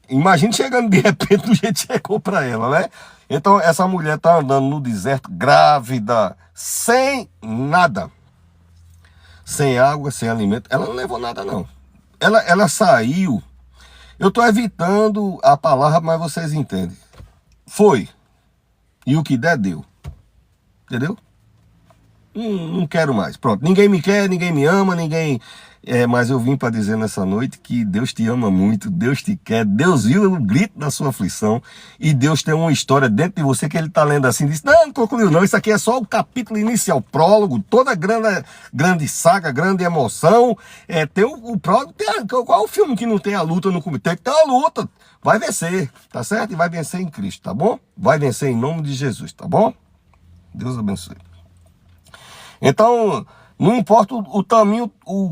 imagine chegando de repente do jeito que chegou para ela, né? Então, essa mulher tá andando no deserto, grávida, sem nada, sem água, sem alimento, ela não levou nada não. Ela saiu, eu tô evitando a palavra, mas vocês entendem. Foi. E o que der, deu. Entendeu? Não quero mais. Pronto. Ninguém me quer, ninguém me ama, ninguém... mas eu vim para dizer nessa noite que Deus te ama muito, Deus te quer, Deus viu o grito da sua aflição e Deus tem uma história dentro de você que ele está lendo assim, diz, não concluiu não, isso aqui é só o capítulo inicial, prólogo, toda grande saga, grande emoção, tem o prólogo, qual é o filme que não tem a luta no começo? Tem que ter uma luta, vai vencer, tá certo? E vai vencer em Cristo, tá bom? Vai vencer em nome de Jesus, tá bom? Deus abençoe. Então, não importa o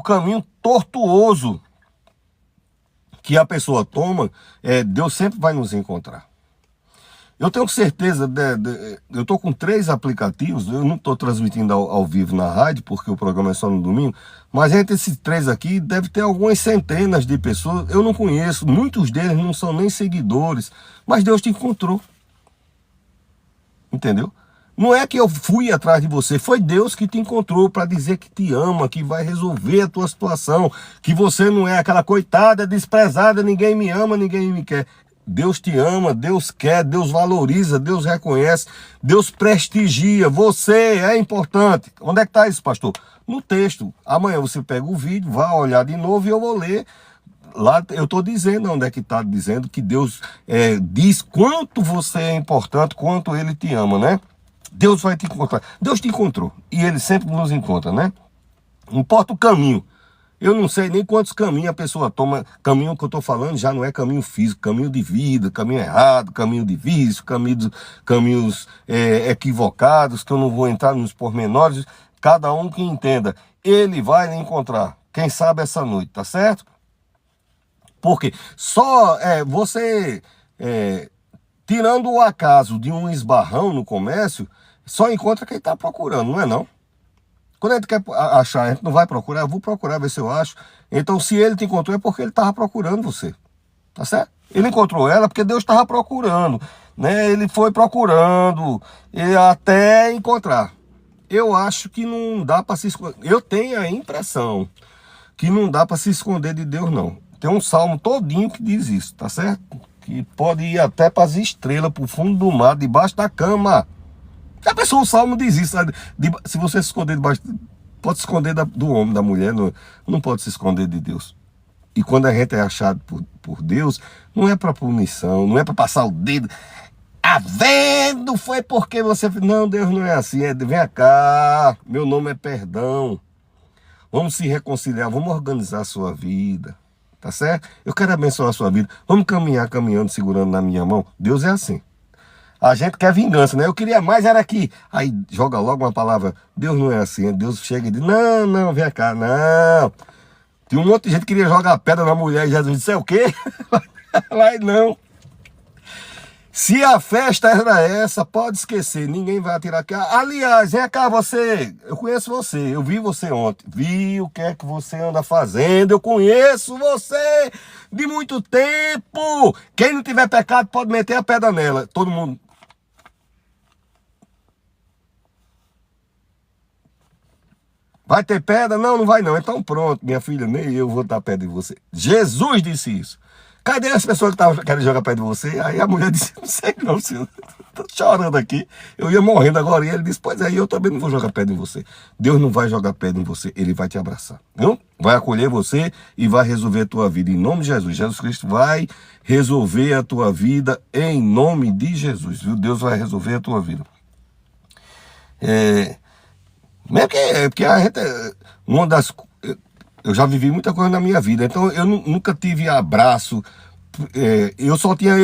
caminho tortuoso que a pessoa toma, Deus sempre vai nos encontrar. Eu tenho certeza, eu estou com 3 aplicativos, eu não estou transmitindo ao vivo na rádio, porque o programa é só no domingo, mas entre esses 3 aqui, deve ter algumas centenas de pessoas, eu não conheço, muitos deles não são nem seguidores, mas Deus te encontrou. Entendeu? Não é que eu fui atrás de você, foi Deus que te encontrou para dizer que te ama, que vai resolver a tua situação, que você não é aquela coitada, desprezada, ninguém me ama, ninguém me quer. Deus te ama, Deus quer, Deus valoriza, Deus reconhece, Deus prestigia, você é importante. Onde é que está isso, pastor? No texto. Amanhã você pega o vídeo, vai olhar de novo e eu vou ler. Lá eu estou dizendo onde é que está dizendo que Deus diz quanto você é importante, quanto Ele te ama, né? Deus vai te encontrar. Deus te encontrou. E Ele sempre nos encontra, né? Não importa o caminho. Eu não sei nem quantos caminhos a pessoa toma. Caminho que eu estou falando já não é caminho físico, caminho de vida, caminho errado, caminho de vício, caminhos equivocados, que eu não vou entrar nos pormenores. Cada um que entenda. Ele vai lhe encontrar. Quem sabe essa noite, tá certo? Porque só você, tirando o acaso de um esbarrão no comércio, só encontra quem está procurando, não é não? Quando a gente quer achar, a gente não vai procurar, eu vou procurar, ver se eu acho. Então, se ele te encontrou, é porque ele estava procurando você, tá certo? Ele encontrou ela porque Deus estava procurando, né? Ele foi procurando até encontrar. Eu acho que não dá para se esconder, eu tenho a impressão que não dá para se esconder de Deus, não. Tem um salmo todinho que diz isso, tá certo? Que pode ir até para as estrelas, para o fundo do mar, debaixo da cama. Já pensou, o salmo diz isso, sabe? Se você se esconder debaixo, pode se esconder do homem, da mulher, não pode se esconder de Deus. E quando a gente é achado por Deus, não é para punição, não é para passar o dedo. Havendo foi porque você... Não, Deus não é assim, vem cá, meu nome é perdão. Vamos se reconciliar, vamos organizar a sua vida. Tá certo? Eu quero abençoar a sua vida. Vamos caminhando, segurando na minha mão. Deus é assim. A gente quer vingança, né? Eu queria mais, era aqui. Aí joga logo uma palavra. Deus não é assim. Deus chega e diz, não, vem cá, não. Tinha um monte de gente que queria jogar pedra na mulher e Jesus disse, é o quê? Vai não. Se a festa era essa, pode esquecer, ninguém vai atirar aqui. Aliás, vem cá você, eu conheço você, eu vi você ontem, vi o que é que você anda fazendo, eu conheço você de muito tempo. Quem não tiver pecado pode meter a pedra nela, todo mundo. Vai ter pedra? Não, não vai não. Então pronto, minha filha, nem eu vou dar pedra em você. Jesus disse isso. Cadê as pessoas que estavam querendo jogar perto de você? Aí a mulher disse, não sei não, senhor. Tô chorando aqui. Eu ia morrendo agora. E ele disse, pois aí eu também não vou jogar pedra em você. Deus não vai jogar pedra em você, Ele vai te abraçar. Não? Vai acolher você e vai resolver a tua vida. Em nome de Jesus. Jesus Cristo vai resolver a tua vida em nome de Jesus. Viu? Deus vai resolver a tua vida. Porque a gente... Eu já vivi muita coisa na minha vida, então eu nunca tive abraço eu só tinha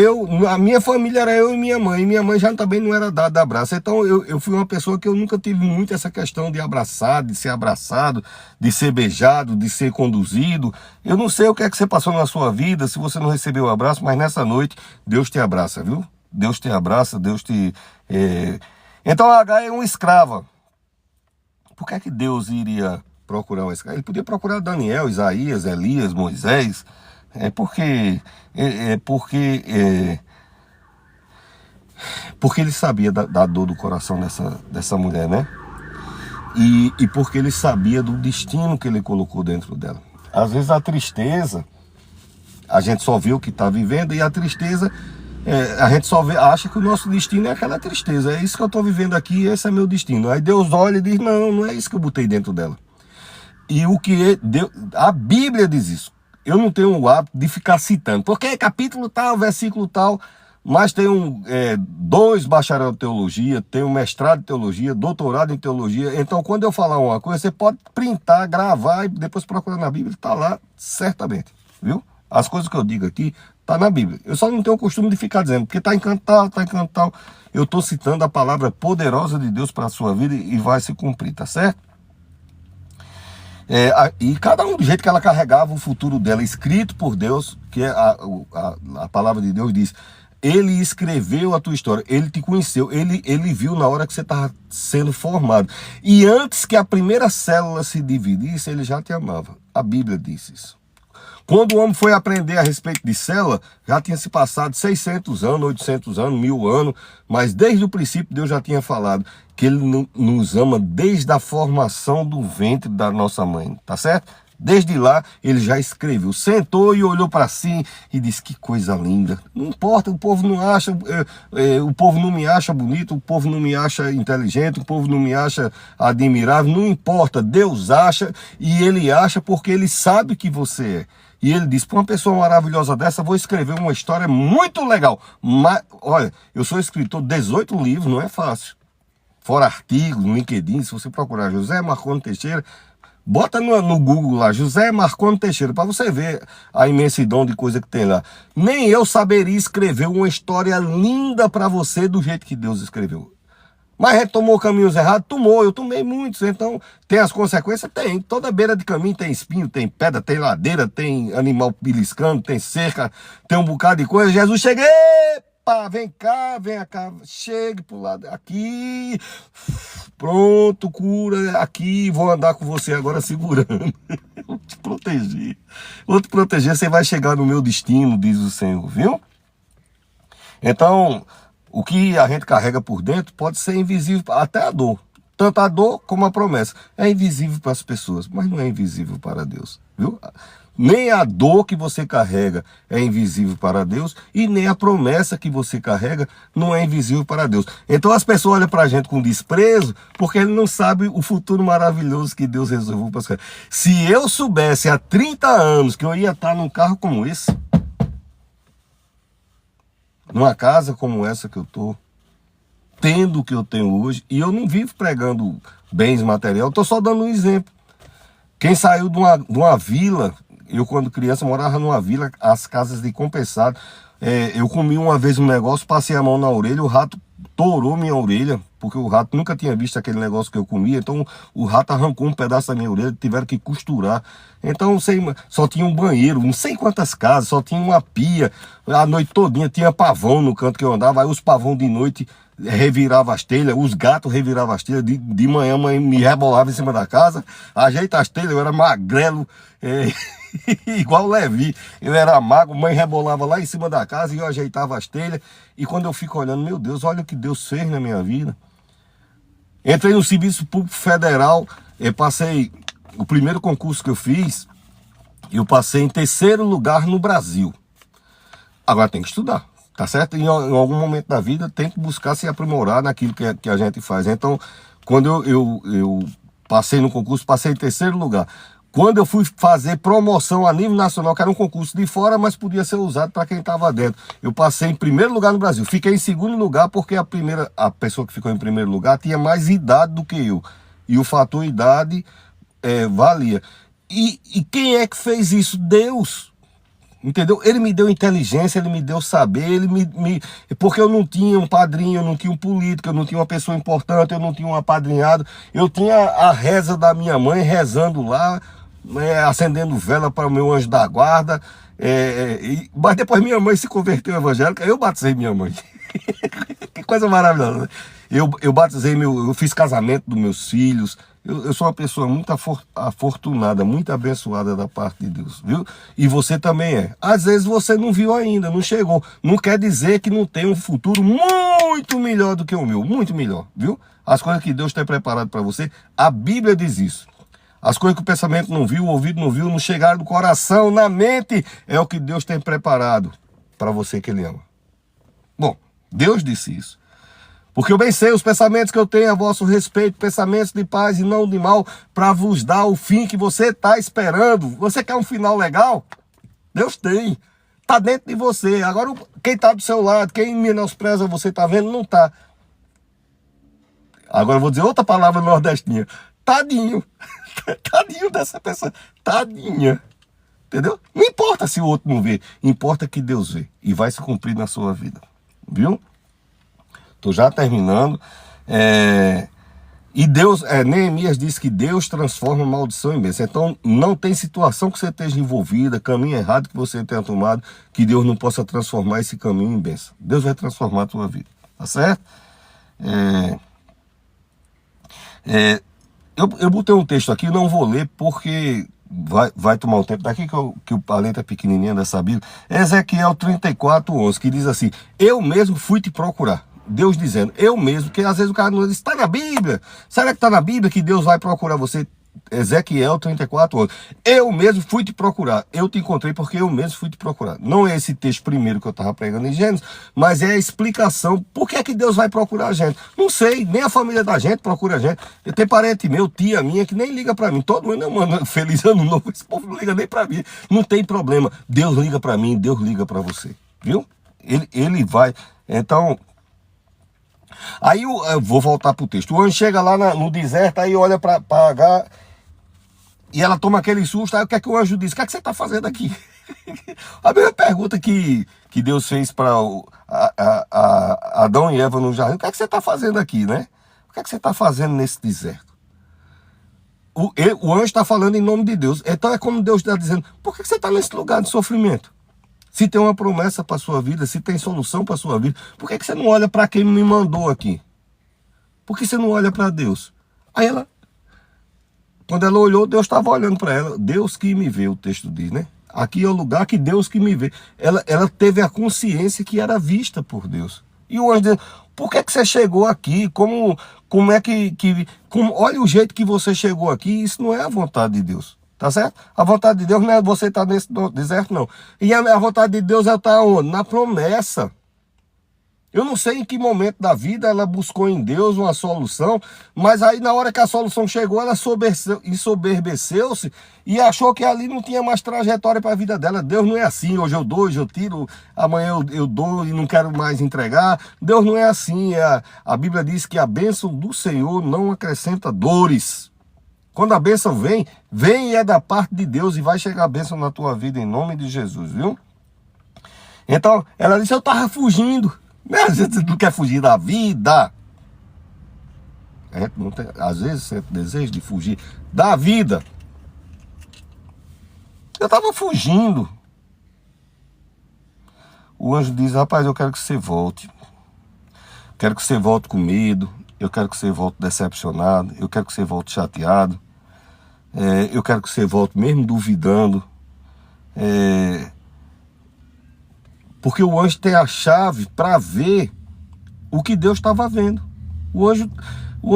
a minha família era eu e minha mãe já também não era dada abraço. Então eu fui uma pessoa que eu nunca tive muito essa questão de abraçar, de ser abraçado, de ser beijado, de ser conduzido. Eu não sei o que é que você passou na sua vida, se você não recebeu o abraço, mas nessa noite Deus te abraça, viu? Deus te abraça, Deus te... Então a H é uma escrava. Por que é que Deus iria procurar uma escrava? Ele podia procurar Daniel, Isaías, Elias, Moisés. Porque ele sabia da dor do coração dessa mulher, né? E porque ele sabia do destino que ele colocou dentro dela. Às vezes a tristeza, a gente só vê o que está vivendo, e a tristeza, a gente só acha que o nosso destino é aquela tristeza. É isso que eu estou vivendo aqui, esse é meu destino. Aí Deus olha e diz, não, não é isso que eu botei dentro dela. E a Bíblia diz isso. Eu não tenho o hábito de ficar citando, porque capítulo tal, versículo tal, mas tenho 2 bacharel de teologia, tenho mestrado em teologia, doutorado em teologia. Então, quando eu falar uma coisa, você pode printar, gravar e depois procurar na Bíblia, está lá certamente, viu? As coisas que eu digo aqui, está na Bíblia. Eu só não tenho o costume de ficar dizendo, porque está em canto tal, está em canto tal. Eu estou citando a palavra poderosa de Deus para a sua vida e vai se cumprir, tá certo? E cada um do jeito que ela carregava o futuro dela, escrito por Deus, que a palavra de Deus diz, ele escreveu a tua história, ele te conheceu, ele viu na hora que você estava sendo formado. E antes que a primeira célula se dividisse, ele já te amava. A Bíblia diz isso. Quando o homem foi aprender a respeito de célula, já tinha se passado 600 anos, 800 anos, 1000 anos, mas desde o princípio Deus já tinha falado que ele nos ama desde a formação do ventre da nossa mãe, tá certo? Desde lá ele já escreveu, sentou e olhou para si e disse, que coisa linda. Não importa, o povo não acha, o povo não me acha bonito, o povo não me acha inteligente, o povo não me acha admirável, não importa, Deus acha, e ele acha porque ele sabe que você é. E ele disse, para uma pessoa maravilhosa dessa, vou escrever uma história muito legal. Mas, olha, eu sou escritor de 18 livros, não é fácil. Fora artigos, no LinkedIn, se você procurar José Marconi Teixeira, bota no Google lá, José Marconi Teixeira, para você ver a imensidão de coisa que tem lá. Nem eu saberia escrever uma história linda para você do jeito que Deus escreveu. Mas a gente tomou caminhos errados? Tomou, eu tomei muitos, então tem as consequências? Tem. Toda beira de caminho tem espinho, tem pedra, tem ladeira, tem animal beliscando, tem cerca, tem um bocado de coisa. Jesus chega, epa, vem cá, chegue pro lado aqui, pronto, cura, aqui, vou andar com você agora segurando. Vou te proteger. Vou te proteger, você vai chegar no meu destino, diz o Senhor, viu? Então, o que a gente carrega por dentro pode ser invisível, até a dor. Tanto a dor como a promessa. É invisível para as pessoas, mas não é invisível para Deus, viu? Nem a dor que você carrega é invisível para Deus e nem a promessa que você carrega não é invisível para Deus. Então as pessoas olham para a gente com desprezo porque ele não sabe o futuro maravilhoso que Deus reservou para as pessoas. Se eu soubesse há 30 anos que eu ia estar num carro como esse, numa casa como essa que eu estou, tendo o que eu tenho hoje, e eu não vivo pregando bens materiais, eu estou só dando um exemplo. Quem saiu de uma vila, eu quando criança morava numa vila, as casas de compensado, eu comi uma vez um negócio, passei a mão na orelha, o rato torou minha orelha, porque o rato nunca tinha visto aquele negócio que eu comia, então o rato arrancou um pedaço da minha orelha, tiveram que costurar. Então só tinha um banheiro, não sei quantas casas, só tinha uma pia, a noite todinha tinha pavão no canto que eu andava, aí os pavão de noite revirava as telhas, os gatos reviravam as telhas, de manhã a mãe me rebolava em cima da casa, ajeita as telhas, eu era magrelo, igual o Levi, eu era magro, mãe rebolava lá em cima da casa e eu ajeitava as telhas, e quando eu fico olhando, meu Deus, olha o que Deus fez na minha vida. Entrei no Serviço Público Federal, passei, o primeiro concurso que eu fiz, eu passei em 3º lugar no Brasil. Agora tem que estudar, tá certo? Em algum momento da vida tem que buscar se aprimorar naquilo que a gente faz. Então, quando eu passei no concurso, passei em 3º lugar. Quando eu fui fazer promoção a nível nacional, que era um concurso de fora, mas podia ser usado para quem estava dentro, eu passei em 1º lugar no Brasil. Fiquei em 2º lugar porque a pessoa que ficou em 1º lugar tinha mais idade do que eu. E o fator idade valia. E quem é que fez isso? Deus. Entendeu? Ele me deu inteligência, ele me deu saber, porque eu não tinha um padrinho, eu não tinha um político, eu não tinha uma pessoa importante, eu não tinha um apadrinhado. Eu tinha a reza da minha mãe rezando lá, acendendo vela para o meu anjo da guarda. Mas depois minha mãe se converteu evangélica, eu batizei minha mãe. Que coisa maravilhosa, né? Eu batizei eu fiz casamento dos meus filhos. Eu sou uma pessoa muito afortunada, muito abençoada da parte de Deus, viu? E você também é. Às vezes você não viu ainda, não chegou. Não quer dizer que não tem um futuro muito melhor do que o meu, muito melhor, viu? As coisas que Deus tem preparado para você, a Bíblia diz isso. As coisas que o pensamento não viu, o ouvido não viu, não chegaram no coração, na mente, é o que Deus tem preparado para você que Ele ama. Bom, Deus disse isso. Porque eu bem sei os pensamentos que eu tenho a vosso respeito, pensamentos de paz e não de mal, para vos dar o fim que você está esperando. Você quer um final legal? Deus tem. Está dentro de você. Agora, quem está do seu lado, quem menospreza você, está vendo? Não está. Agora eu vou dizer outra palavra nordestinha. Tadinho. Tadinho dessa pessoa. Tadinha. Entendeu? Não importa se o outro não vê. Importa que Deus vê. E vai se cumprir na sua vida. Viu? Estou já terminando. E Deus, Neemias diz que Deus transforma maldição em bênção. Então não tem situação que você esteja envolvida, caminho errado que você tenha tomado, que Deus não possa transformar esse caminho em bênção. Deus vai transformar a tua vida. Tá certo? Eu botei um texto aqui, não vou ler porque vai tomar um tempo. Daqui que a letra é pequenininha dessa Bíblia. Ezequiel 34:11, que diz assim: eu mesmo fui te procurar. Deus dizendo, eu mesmo, que às vezes o cara não diz, está na Bíblia. Será que está na Bíblia que Deus vai procurar você? Ezequiel 34:11. Eu mesmo fui te procurar. Eu te encontrei porque eu mesmo fui te procurar. Não é esse texto primeiro que eu estava pregando em Gênesis, mas é a explicação. Por que é que Deus vai procurar a gente? Não sei, nem a família da gente procura a gente. Eu tenho parente meu, tia minha, que nem liga para mim. Todo mundo manda feliz ano novo. Esse povo não liga nem para mim. Não tem problema. Deus liga para mim, Deus liga para você. Viu? Ele vai. Então... Aí eu vou voltar para o texto. O anjo chega lá no deserto, aí olha para Agar e ela toma aquele susto. Aí o que é que o anjo diz? O que é que você está fazendo aqui? A mesma pergunta que Deus fez para Adão e Eva no jardim. O que é que você está fazendo aqui, né? O que é que você está fazendo nesse deserto? O anjo está falando em nome de Deus. Então é como Deus está dizendo, por que você está nesse lugar de sofrimento? Se tem uma promessa para a sua vida, se tem solução para a sua vida, por que você não olha para quem me mandou aqui? Por que você não olha para Deus? Aí quando ela olhou, Deus estava olhando para ela. Deus que me vê, o texto diz, né? Aqui é o lugar que Deus que me vê. Ela teve a consciência que era vista por Deus. E o anjo diz, por que você chegou aqui? Como é olha o jeito que você chegou aqui, isso não é a vontade de Deus. Tá certo? A vontade de Deus não é você estar nesse deserto, não. E a vontade de Deus é estar onde? Na promessa. Eu não sei em que momento da vida ela buscou em Deus uma solução, mas aí na hora que a solução chegou, ela ensoberbeceu-se e achou que ali não tinha mais trajetória para a vida dela. Deus não é assim, hoje eu dou, hoje eu tiro, amanhã eu dou e não quero mais entregar. Deus não é assim. A Bíblia diz que a bênção do Senhor não acrescenta dores. Quando a bênção vem e é da parte de Deus e vai chegar a bênção na tua vida em nome de Jesus, viu? Então, ela disse, eu estava fugindo. A gente não quer fugir da vida. Às vezes você tem desejo de fugir da vida. Eu estava fugindo. O anjo diz, rapaz, eu quero que você volte. Quero que você volte com medo. Eu quero que você volte decepcionado. Eu quero que você volte chateado. Eu quero que você volte mesmo duvidando. Porque o anjo tem a chave para ver o que Deus estava vendo. O anjo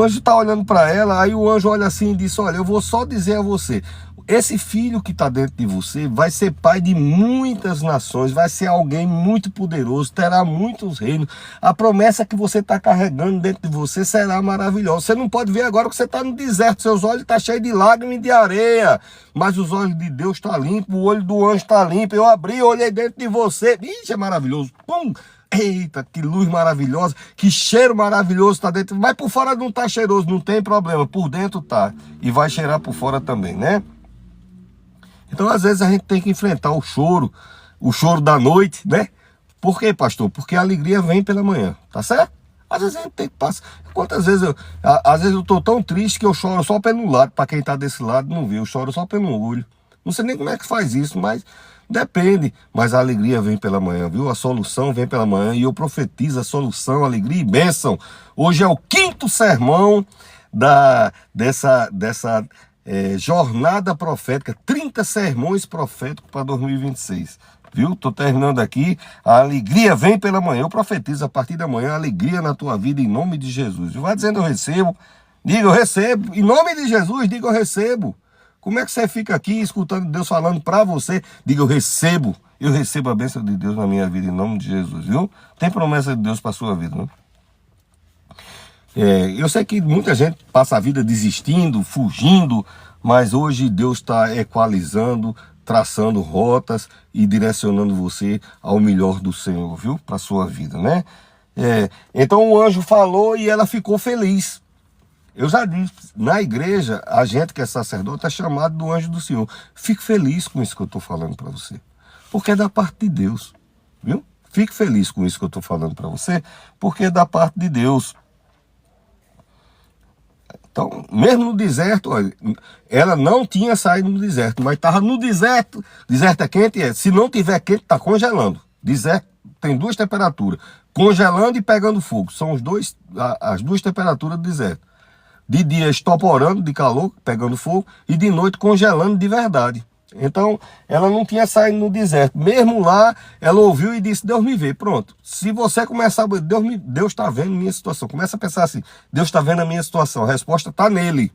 está olhando para ela, aí o anjo olha assim e diz, olha, eu vou só dizer a você, esse filho que está dentro de você vai ser pai de muitas nações, vai ser alguém muito poderoso, terá muitos reinos. A promessa que você está carregando dentro de você será maravilhosa. Você não pode ver agora que você está no deserto, seus olhos estão cheios de lágrimas e de areia, mas os olhos de Deus estão limpos, o olho do anjo está limpo. Eu abri, olhei dentro de você, ixi, é maravilhoso, pum! Eita, que luz maravilhosa, que cheiro maravilhoso está dentro, mas por fora não está cheiroso, não tem problema, por dentro tá, e vai cheirar por fora também, né? Então às vezes a gente tem que enfrentar o choro, o choro da noite, né? Por quê, pastor? Porque a alegria vem pela manhã, tá certo? Às vezes a gente tem que passar. Quantas vezes às vezes eu tô tão triste que eu choro só pelo lado, para quem tá desse lado não vê, eu choro só pelo olho. Não sei nem como é que faz isso, mas depende. Mas a alegria vem pela manhã, viu? A solução vem pela manhã e eu profetizo a solução, alegria e bênção. Hoje é o 5º sermão dessa jornada profética, 30 sermões proféticos para 2026. Viu? Tô terminando aqui. A alegria vem pela manhã. Eu profetizo a partir da manhã alegria na tua vida em nome de Jesus. Vai dizendo eu recebo. Diga eu recebo. Em nome de Jesus, diga eu recebo. Como é que você fica aqui escutando Deus falando para você? Diga eu recebo. Eu recebo a bênção de Deus na minha vida em nome de Jesus, viu? Tem promessa de Deus para sua vida, não? Eu sei que muita gente passa a vida desistindo, fugindo, mas hoje Deus está equalizando, traçando rotas e direcionando você ao melhor do Senhor, viu? Para sua vida, né? Então o anjo falou e ela ficou feliz. Eu já disse, na igreja, a gente que é sacerdote é chamado do anjo do Senhor. Fique feliz com isso que eu estou falando para você, porque é da parte de Deus, viu? Fique feliz com isso que eu estou falando para você, porque é da parte de Deus. Então, mesmo no deserto, olha, ela não tinha saído no deserto, mas estava no deserto. Deserto é quente? Se não tiver quente, está congelando. Deserto tem 2 temperaturas, congelando e pegando fogo. São as 2 temperaturas do deserto. De dia estoporando de calor, pegando fogo, e de noite congelando de verdade. Então, ela não tinha saído no deserto. Mesmo lá, ela ouviu e disse, Deus me vê. Pronto. Se você começar, Deus está vendo a minha situação. Começa a pensar assim, Deus está vendo a minha situação. A resposta está nele.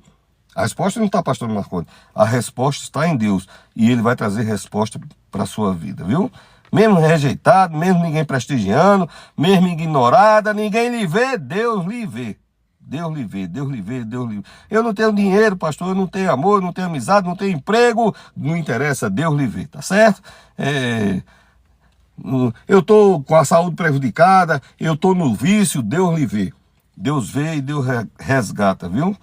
A resposta não está, pastor Marconi. A resposta está em Deus. E ele vai trazer resposta para a sua vida, viu? Mesmo rejeitado, mesmo ninguém prestigiando, mesmo ignorada, ninguém lhe vê, Deus lhe vê. Deus lhe vê, Deus lhe vê, Deus lhe vê. Eu não tenho dinheiro, pastor, eu não tenho amor, não tenho amizade, não tenho emprego. Não interessa, Deus lhe vê, tá certo? Eu estou com a saúde prejudicada, eu estou no vício, Deus lhe vê. Deus vê e Deus resgata, viu?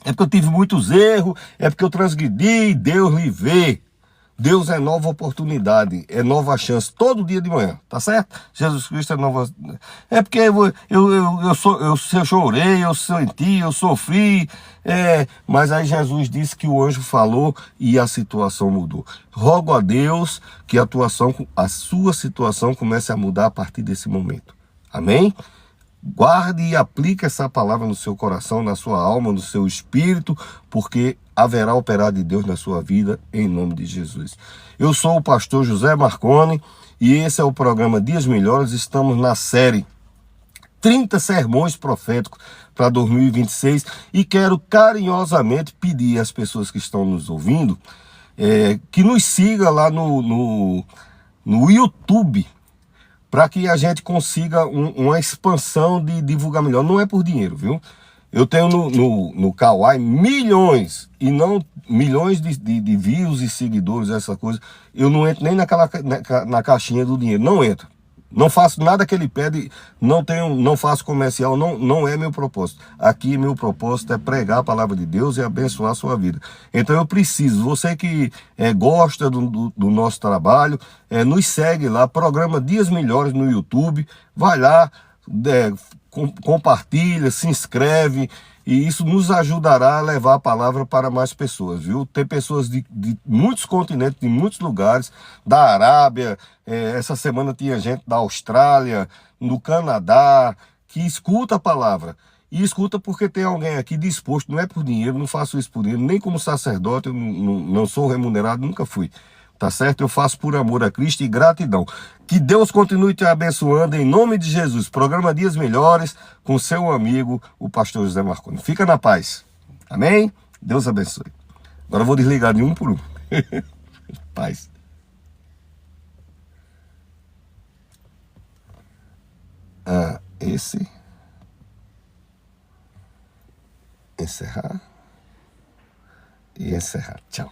É porque eu tive muitos erros, é porque eu transgredi, Deus lhe vê. Deus é nova oportunidade, é nova chance, todo dia de manhã, tá certo? Jesus Cristo é nova... É porque eu chorei, eu senti, eu sofri, mas aí Jesus disse que o anjo falou e a situação mudou. Rogo a Deus que a sua situação comece a mudar a partir desse momento. Amém? Guarde e aplique essa palavra no seu coração, na sua alma, no seu espírito, porque haverá operar de Deus na sua vida, em nome de Jesus. Eu sou o pastor José Marconi e esse é o programa Dias Melhores. Estamos na série 30 sermões proféticos para 2026 e quero carinhosamente pedir às pessoas que estão nos ouvindo que nos siga lá no YouTube, para que a gente consiga uma expansão de divulgar melhor. Não é por dinheiro, viu? Eu tenho no Kawaii milhões, e não milhões de views e seguidores, essa coisa. Eu não entro nem na caixinha do dinheiro, não entro. Não faço nada que ele pede, não faço comercial, não é meu propósito. Aqui meu propósito é pregar a palavra de Deus e abençoar a sua vida. Então eu preciso, você que gosta do nosso trabalho, nos segue lá, programa Dias Melhores no YouTube, vai lá, compartilha, se inscreve, e isso nos ajudará a levar a palavra para mais pessoas, viu? Tem pessoas de muitos continentes, de muitos lugares, da Arábia, essa semana tinha gente da Austrália, no Canadá, que escuta a palavra. E escuta porque tem alguém aqui disposto, não é por dinheiro, não faço isso por dinheiro, nem como sacerdote, eu não sou remunerado, nunca fui. Tá certo? Eu faço por amor a Cristo e gratidão. Que Deus continue te abençoando em nome de Jesus. Programa Dias Melhores com seu amigo, o pastor José Marconi. Fica na paz. Amém? Deus abençoe. Agora eu vou desligar de um por um. Paz. Esse. Encerrar. E encerrar. Tchau.